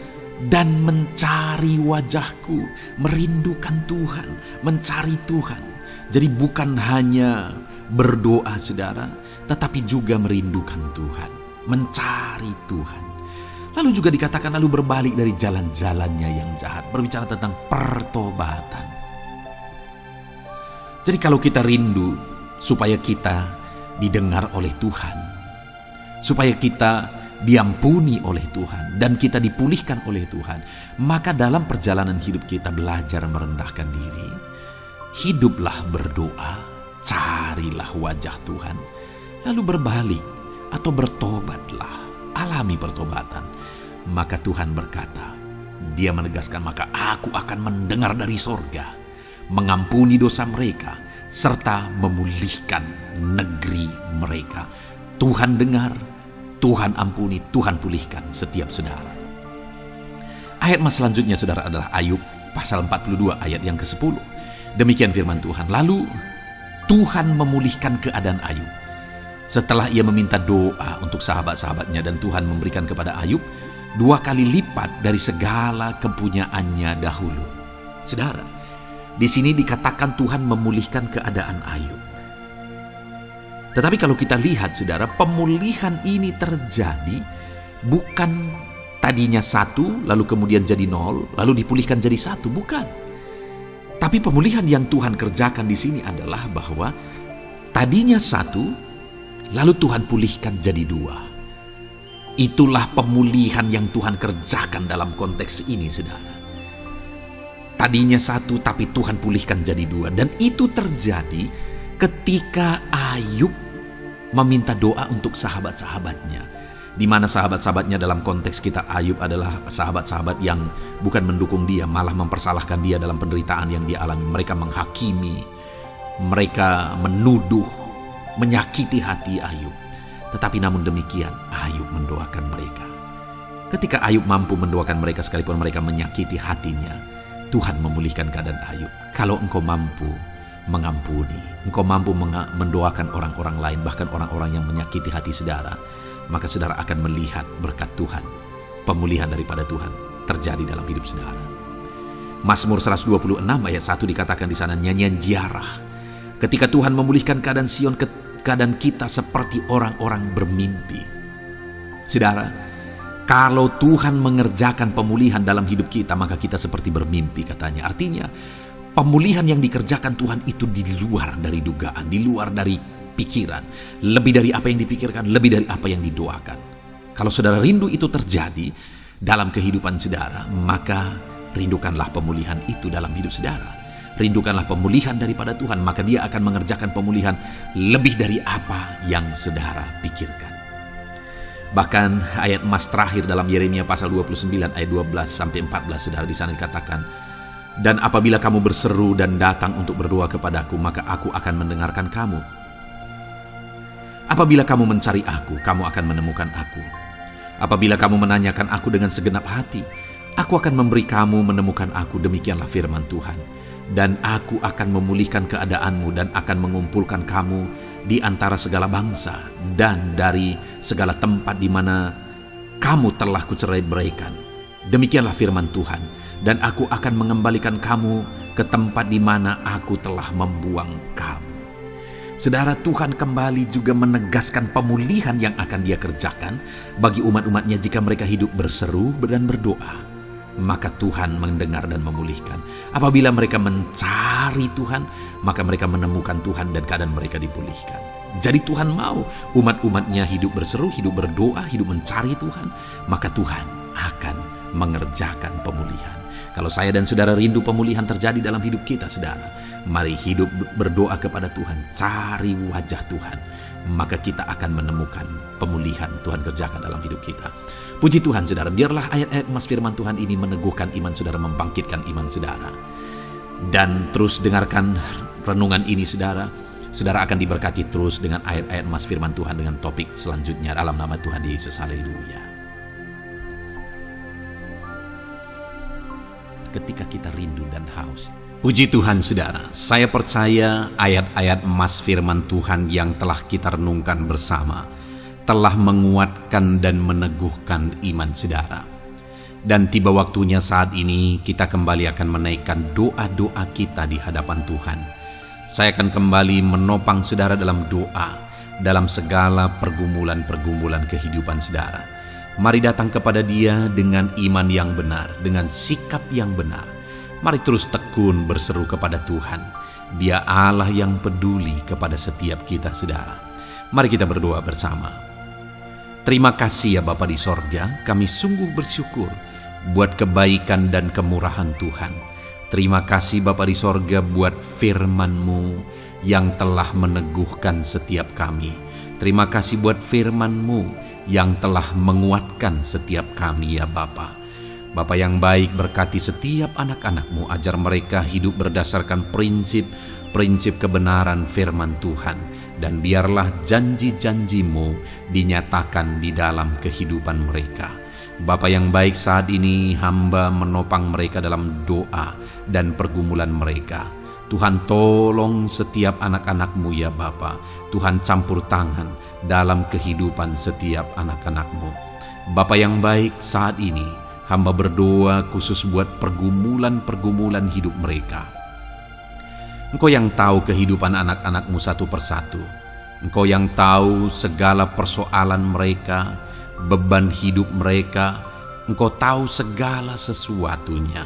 dan mencari wajahku, merindukan Tuhan, mencari Tuhan. Jadi bukan hanya berdoa saudara, tetapi juga merindukan Tuhan, mencari Tuhan. Lalu juga dikatakan lalu berbalik dari jalan-jalannya yang jahat, berbicara tentang pertobatan. Jadi kalau kita rindu supaya kita didengar oleh Tuhan, supaya kita diampuni oleh Tuhan, dan kita dipulihkan oleh Tuhan, maka dalam perjalanan hidup kita belajar merendahkan diri, hiduplah berdoa, carilah wajah Tuhan, lalu berbalik atau bertobatlah, alami pertobatan. Maka Tuhan berkata, Dia menegaskan, maka aku akan mendengar dari sorga, mengampuni dosa mereka, serta memulihkan negeri mereka. Tuhan dengar, Tuhan ampuni, Tuhan pulihkan setiap saudara. Ayat mas selanjutnya saudara adalah Ayub pasal 42 ayat yang ke-10. Demikian firman Tuhan. Lalu Tuhan memulihkan keadaan Ayub. Setelah ia meminta doa untuk sahabat-sahabatnya, dan Tuhan memberikan kepada Ayub 2 kali lipat dari segala kepunyaannya dahulu. Saudara, di sini dikatakan Tuhan memulihkan keadaan Ayub. Tetapi kalau kita lihat saudara, pemulihan ini terjadi bukan tadinya 1, lalu kemudian jadi 0, lalu dipulihkan jadi 1, bukan. Tapi pemulihan yang Tuhan kerjakan di sini adalah bahwa tadinya 1, lalu Tuhan pulihkan jadi 2. Itulah pemulihan yang Tuhan kerjakan dalam konteks ini saudara. Tadinya 1, tapi Tuhan pulihkan jadi 2. Dan itu terjadi ketika Ayub meminta doa untuk sahabat-sahabatnya. Di mana sahabat-sahabatnya dalam konteks kita Ayub adalah sahabat-sahabat yang bukan mendukung dia, malah mempersalahkan dia dalam penderitaan yang dia alami. Mereka menghakimi, mereka menuduh, menyakiti hati Ayub. Tetapi namun demikian Ayub mendoakan mereka. Ketika Ayub mampu mendoakan mereka sekalipun mereka menyakiti hatinya, Tuhan memulihkan keadaan Ayub. Kalau engkau mampu mengampuni, engkau mampu mendoakan orang-orang lain, bahkan orang-orang yang menyakiti hati saudara, maka saudara akan melihat berkat Tuhan, pemulihan daripada Tuhan terjadi dalam hidup saudara. Mazmur 126 ayat 1 dikatakan di sana, nyanyian ziarah. Ketika Tuhan memulihkan keadaan Sion, keadaan kita seperti orang-orang bermimpi. Saudara, Kalau Tuhan mengerjakan pemulihan dalam hidup kita, maka kita seperti bermimpi katanya. Artinya, pemulihan yang dikerjakan Tuhan itu di luar dari dugaan, di luar dari pikiran, lebih dari apa yang dipikirkan, lebih dari apa yang didoakan. Kalau saudara rindu itu terjadi dalam kehidupan saudara, maka rindukanlah pemulihan itu dalam hidup saudara. Rindukanlah pemulihan daripada Tuhan, maka Dia akan mengerjakan pemulihan lebih dari apa yang saudara pikirkan. Bahkan ayat emas terakhir dalam Yeremia pasal 29 ayat 12-14, saudara, di sana dikatakan, "Dan apabila kamu berseru dan datang untuk berdoa kepadaku, maka aku akan mendengarkan kamu. Apabila kamu mencari aku, kamu akan menemukan aku. Apabila kamu menanyakan aku dengan segenap hati, aku akan memberi kamu menemukan aku, demikianlah firman Tuhan. Dan aku akan memulihkan keadaanmu dan akan mengumpulkan kamu di antara segala bangsa dan dari segala tempat di mana kamu telah kucerai-beraikan. Demikianlah firman Tuhan. Dan aku akan mengembalikan kamu ke tempat di mana aku telah membuang kamu." Saudara, Tuhan kembali juga menegaskan pemulihan yang akan Dia kerjakan bagi umat-umatnya jika mereka hidup berseru dan berdoa. Maka Tuhan mendengar dan memulihkan. Apabila mereka mencari Tuhan, maka mereka menemukan Tuhan dan keadaan mereka dipulihkan. Jadi Tuhan mau umat-umatnya hidup berseru, hidup berdoa, hidup mencari Tuhan, maka Tuhan akan mengerjakan pemulihan. Kalau saya dan saudara rindu pemulihan terjadi dalam hidup kita, saudara, mari hidup berdoa kepada Tuhan, cari wajah Tuhan, maka kita akan menemukan pemulihan Tuhan kerjakan dalam hidup kita. Puji Tuhan, saudara, biarlah ayat-ayat emas firman Tuhan ini meneguhkan iman saudara, membangkitkan iman saudara. Dan terus dengarkan renungan ini, saudara. Saudara akan diberkati terus dengan ayat-ayat emas firman Tuhan dengan topik selanjutnya dalam nama Tuhan Yesus. Haleluya. Ketika kita rindu dan haus. Puji Tuhan, saudara, saya percaya ayat-ayat emas firman Tuhan yang telah kita renungkan bersama telah menguatkan dan meneguhkan iman saudara. Dan tiba waktunya saat ini kita kembali akan menaikkan doa-doa kita di hadapan Tuhan. Saya akan kembali menopang saudara dalam doa, dalam segala pergumulan-pergumulan kehidupan saudara. Mari datang kepada Dia dengan iman yang benar, dengan sikap yang benar. Mari terus tekun berseru kepada Tuhan. Dia Allah yang peduli kepada setiap kita, saudara. Mari kita berdoa bersama. Terima kasih ya Bapa di sorga, kami sungguh bersyukur buat kebaikan dan kemurahan Tuhan. Terima kasih Bapa di sorga buat firman-Mu yang telah meneguhkan setiap kami. Terima kasih buat firman-Mu yang telah menguatkan setiap kami ya Bapa. Bapa yang baik, berkati setiap anak-anak-Mu, ajar mereka hidup berdasarkan prinsip kebenaran firman Tuhan, dan biarlah janji-janji-Mu dinyatakan di dalam kehidupan mereka. Bapa yang baik, saat ini hamba menopang mereka dalam doa dan pergumulan mereka. Tuhan, tolong setiap anak-anak-Mu ya Bapa. Tuhan, campur tangan dalam kehidupan setiap anak-anak-Mu. Bapa yang baik, saat ini hamba berdoa khusus buat pergumulan-pergumulan hidup mereka. Engkau yang tahu kehidupan anak-anak-Mu satu persatu. Engkau yang tahu segala persoalan mereka, beban hidup mereka. Engkau tahu segala sesuatunya.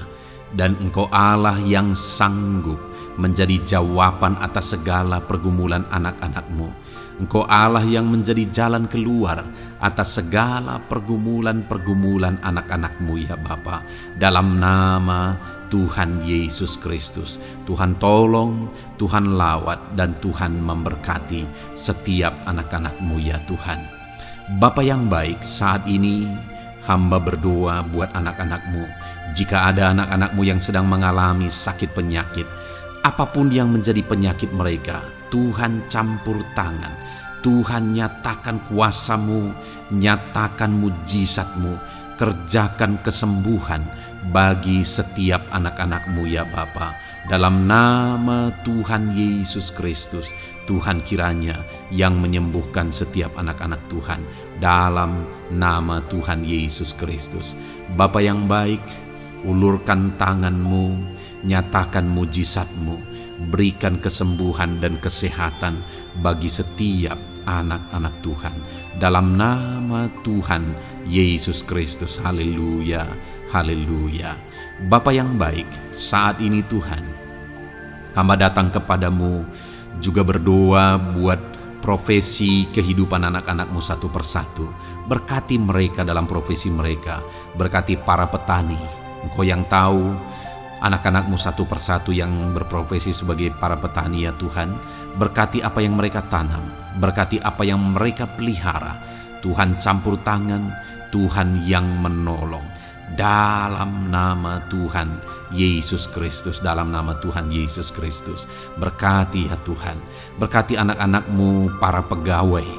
Dan Engkau Allah yang sanggup menjadi jawaban atas segala pergumulan anak-anak-Mu. Engkau Allah yang menjadi jalan keluar atas segala pergumulan-pergumulan anak-anak-Mu ya Bapa. Dalam nama Tuhan Yesus Kristus, Tuhan tolong, Tuhan lawat, dan Tuhan memberkati setiap anak-anak-Mu ya Tuhan. Bapa yang baik, saat ini hamba berdoa buat anak-anak-Mu. Jika ada anak-anak-Mu yang sedang mengalami sakit penyakit, apapun yang menjadi penyakit mereka, Tuhan campur tangan. Tuhan nyatakan kuasa-Mu, nyatakan mujizat-Mu, kerjakan kesembuhan bagi setiap anak-anak-Mu ya Bapa. Dalam nama Tuhan Yesus Kristus, Tuhan kiranya yang menyembuhkan setiap anak-anak Tuhan. Dalam nama Tuhan Yesus Kristus. Bapa yang baik, ulurkan tangan-Mu, nyatakan mujizat-Mu, berikan kesembuhan dan kesehatan bagi setiap anak-anak Tuhan. Dalam nama Tuhan Yesus Kristus, haleluya, haleluya. Bapa yang baik, saat ini Tuhan, hamba datang kepadamu juga berdoa buat profesi kehidupan anak-anakmu satu persatu. Berkati mereka dalam profesi mereka, berkati para petani. Engkau yang tahu anak-anakmu satu persatu yang berprofesi sebagai para petani ya Tuhan. Berkati apa yang mereka tanam, berkati apa yang mereka pelihara. Tuhan campur tangan, Tuhan yang menolong. Dalam nama Tuhan Yesus Kristus, dalam nama Tuhan Yesus Kristus. Berkati ya Tuhan, berkati anak-anakmu para pegawai.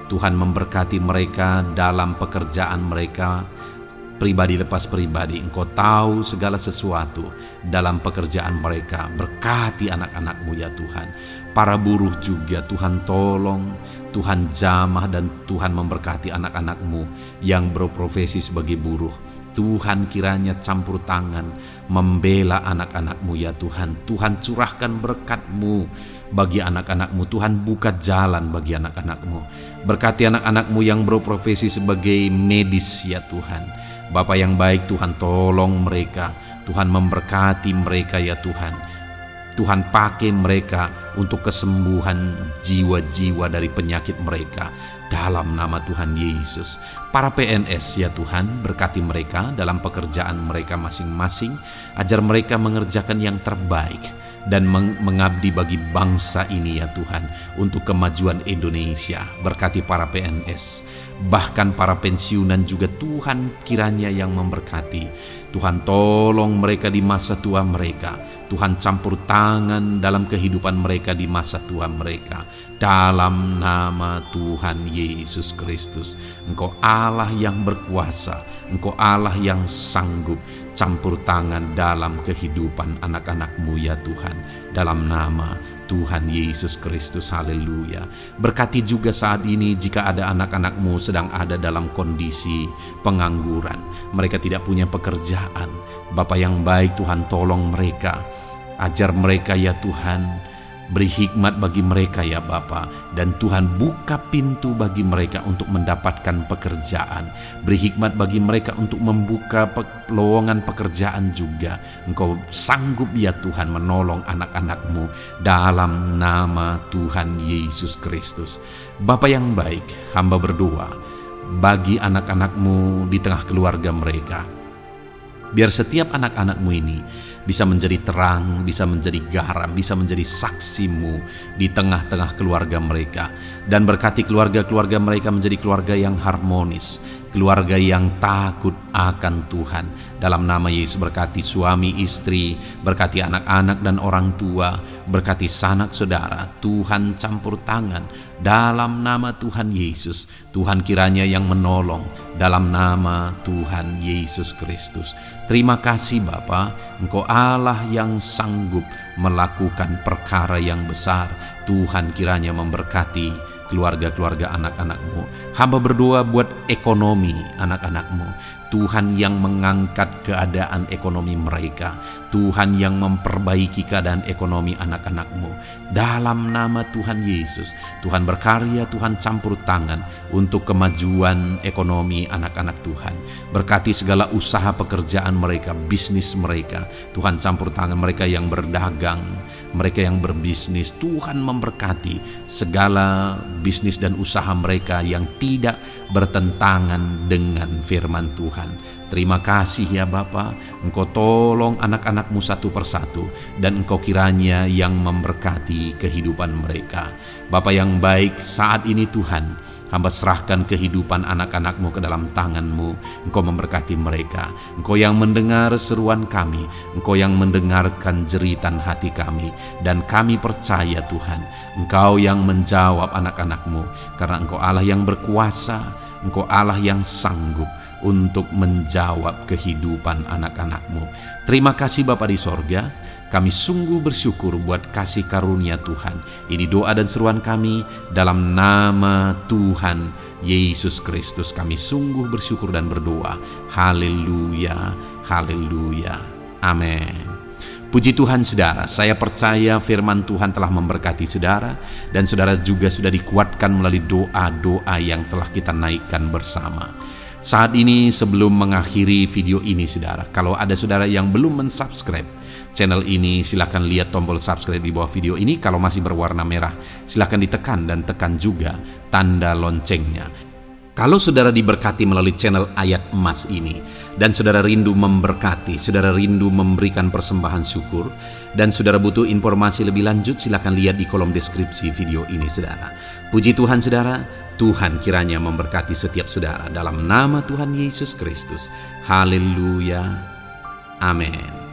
Tuhan memberkati mereka dalam pekerjaan mereka, pribadi lepas pribadi. Engkau tahu segala sesuatu dalam pekerjaan mereka. Berkati anak-anakmu ya Tuhan. Para buruh juga Tuhan tolong, Tuhan jamah, dan Tuhan memberkati anak-anakmu yang berprofesi sebagai buruh. Tuhan kiranya campur tangan membela anak-anakmu ya Tuhan. Tuhan curahkan berkat-Mu bagi anak-anakmu. Tuhan buka jalan bagi anak-anakmu. Berkati anak-anakmu yang berprofesi sebagai medis ya Tuhan. Bapa yang baik, Tuhan tolong mereka. Tuhan memberkati mereka ya Tuhan. Tuhan pakai mereka untuk kesembuhan jiwa-jiwa dari penyakit mereka. Dalam nama Tuhan Yesus. Para PNS ya Tuhan, berkati mereka dalam pekerjaan mereka masing-masing. Ajar mereka mengerjakan yang terbaik dan mengabdi bagi bangsa ini ya Tuhan, untuk kemajuan Indonesia. Berkati para PNS, bahkan para pensiunan juga Tuhan kiranya yang memberkati. Tuhan tolong mereka di masa tua mereka. Tuhan campur tangan dalam kehidupan mereka di masa tua mereka. Dalam nama Tuhan Yesus Kristus. Engkau Allah yang berkuasa, Engkau Allah yang sanggup. Campur tangan dalam kehidupan anak-anakmu ya Tuhan. Dalam nama Tuhan Yesus Kristus, haleluya. Berkati juga saat ini jika ada anak-anakmu sedang ada dalam kondisi pengangguran. Mereka tidak punya pekerjaan. Bapa yang baik, Tuhan tolong mereka. Ajar mereka ya Tuhan. Beri hikmat bagi mereka ya Bapa. Dan Tuhan buka pintu bagi mereka untuk mendapatkan pekerjaan. Beri hikmat bagi mereka untuk membuka lowongan pekerjaan juga. Engkau sanggup ya Tuhan menolong anak-anakmu dalam nama Tuhan Yesus Kristus. Bapa yang baik, hamba berdoa bagi anak-anakmu di tengah keluarga mereka. Biar setiap anak-anakmu ini bisa menjadi terang, bisa menjadi garam, bisa menjadi saksimu di tengah-tengah keluarga mereka. Dan berkati keluarga-keluarga mereka menjadi keluarga yang harmonis, keluarga yang takut akan Tuhan. Dalam nama Yesus, berkati suami istri, berkati anak-anak dan orang tua, berkati sanak saudara. Tuhan campur tangan dalam nama Tuhan Yesus. Tuhan kiranya yang menolong dalam nama Tuhan Yesus Kristus. Terima kasih Bapa, Engkau Allah yang sanggup melakukan perkara yang besar. Tuhan kiranya memberkati keluarga-keluarga anak-anakmu. Hamba berdoa buat ekonomi anak-anakmu. Tuhan yang mengangkat keadaan ekonomi mereka. Tuhan yang memperbaiki keadaan ekonomi anak-anakmu. Dalam nama Tuhan Yesus, Tuhan berkarya, Tuhan campur tangan untuk kemajuan ekonomi anak-anak Tuhan. Berkati segala usaha pekerjaan mereka, bisnis mereka. Tuhan campur tangan mereka yang berdagang, mereka yang berbisnis. Tuhan memberkati segala bisnis dan usaha mereka yang tidak bertentangan dengan firman Tuhan. Terima kasih ya Bapa, Engkau tolong anak-anakmu satu persatu, dan Engkau kiranya yang memberkati kehidupan mereka. Bapa yang baik, saat ini Tuhan, hamba serahkan kehidupan anak-anakmu ke dalam tangan-Mu. Engkau memberkati mereka. Engkau yang mendengar seruan kami, Engkau yang mendengarkan jeritan hati kami, dan kami percaya Tuhan, Engkau yang menjawab anak-anakmu, karena Engkau Allah yang berkuasa, Engkau Allah yang sanggup untuk menjawab kehidupan anak-anakmu. Terima kasih Bapa di sorga. Kami sungguh bersyukur buat kasih karunia Tuhan. Ini doa dan seruan kami dalam nama Tuhan Yesus Kristus. Kami sungguh bersyukur dan berdoa. Haleluya, haleluya, amin. Puji Tuhan saudara, saya percaya firman Tuhan telah memberkati saudara dan saudara juga sudah dikuatkan melalui doa-doa yang telah kita naikkan bersama. Saat ini sebelum mengakhiri video ini saudara, kalau ada saudara yang belum mensubscribe channel ini, silakan lihat tombol subscribe di bawah video ini. Kalau masih berwarna merah, silakan ditekan dan tekan juga tanda loncengnya. Kalau saudara diberkati melalui channel Ayat Emas ini, dan saudara rindu memberkati, saudara rindu memberikan persembahan syukur, dan saudara butuh informasi lebih lanjut, silakan lihat di kolom deskripsi video ini saudara. Puji Tuhan saudara, Tuhan kiranya memberkati setiap saudara dalam nama Tuhan Yesus Kristus. Haleluya. Amin.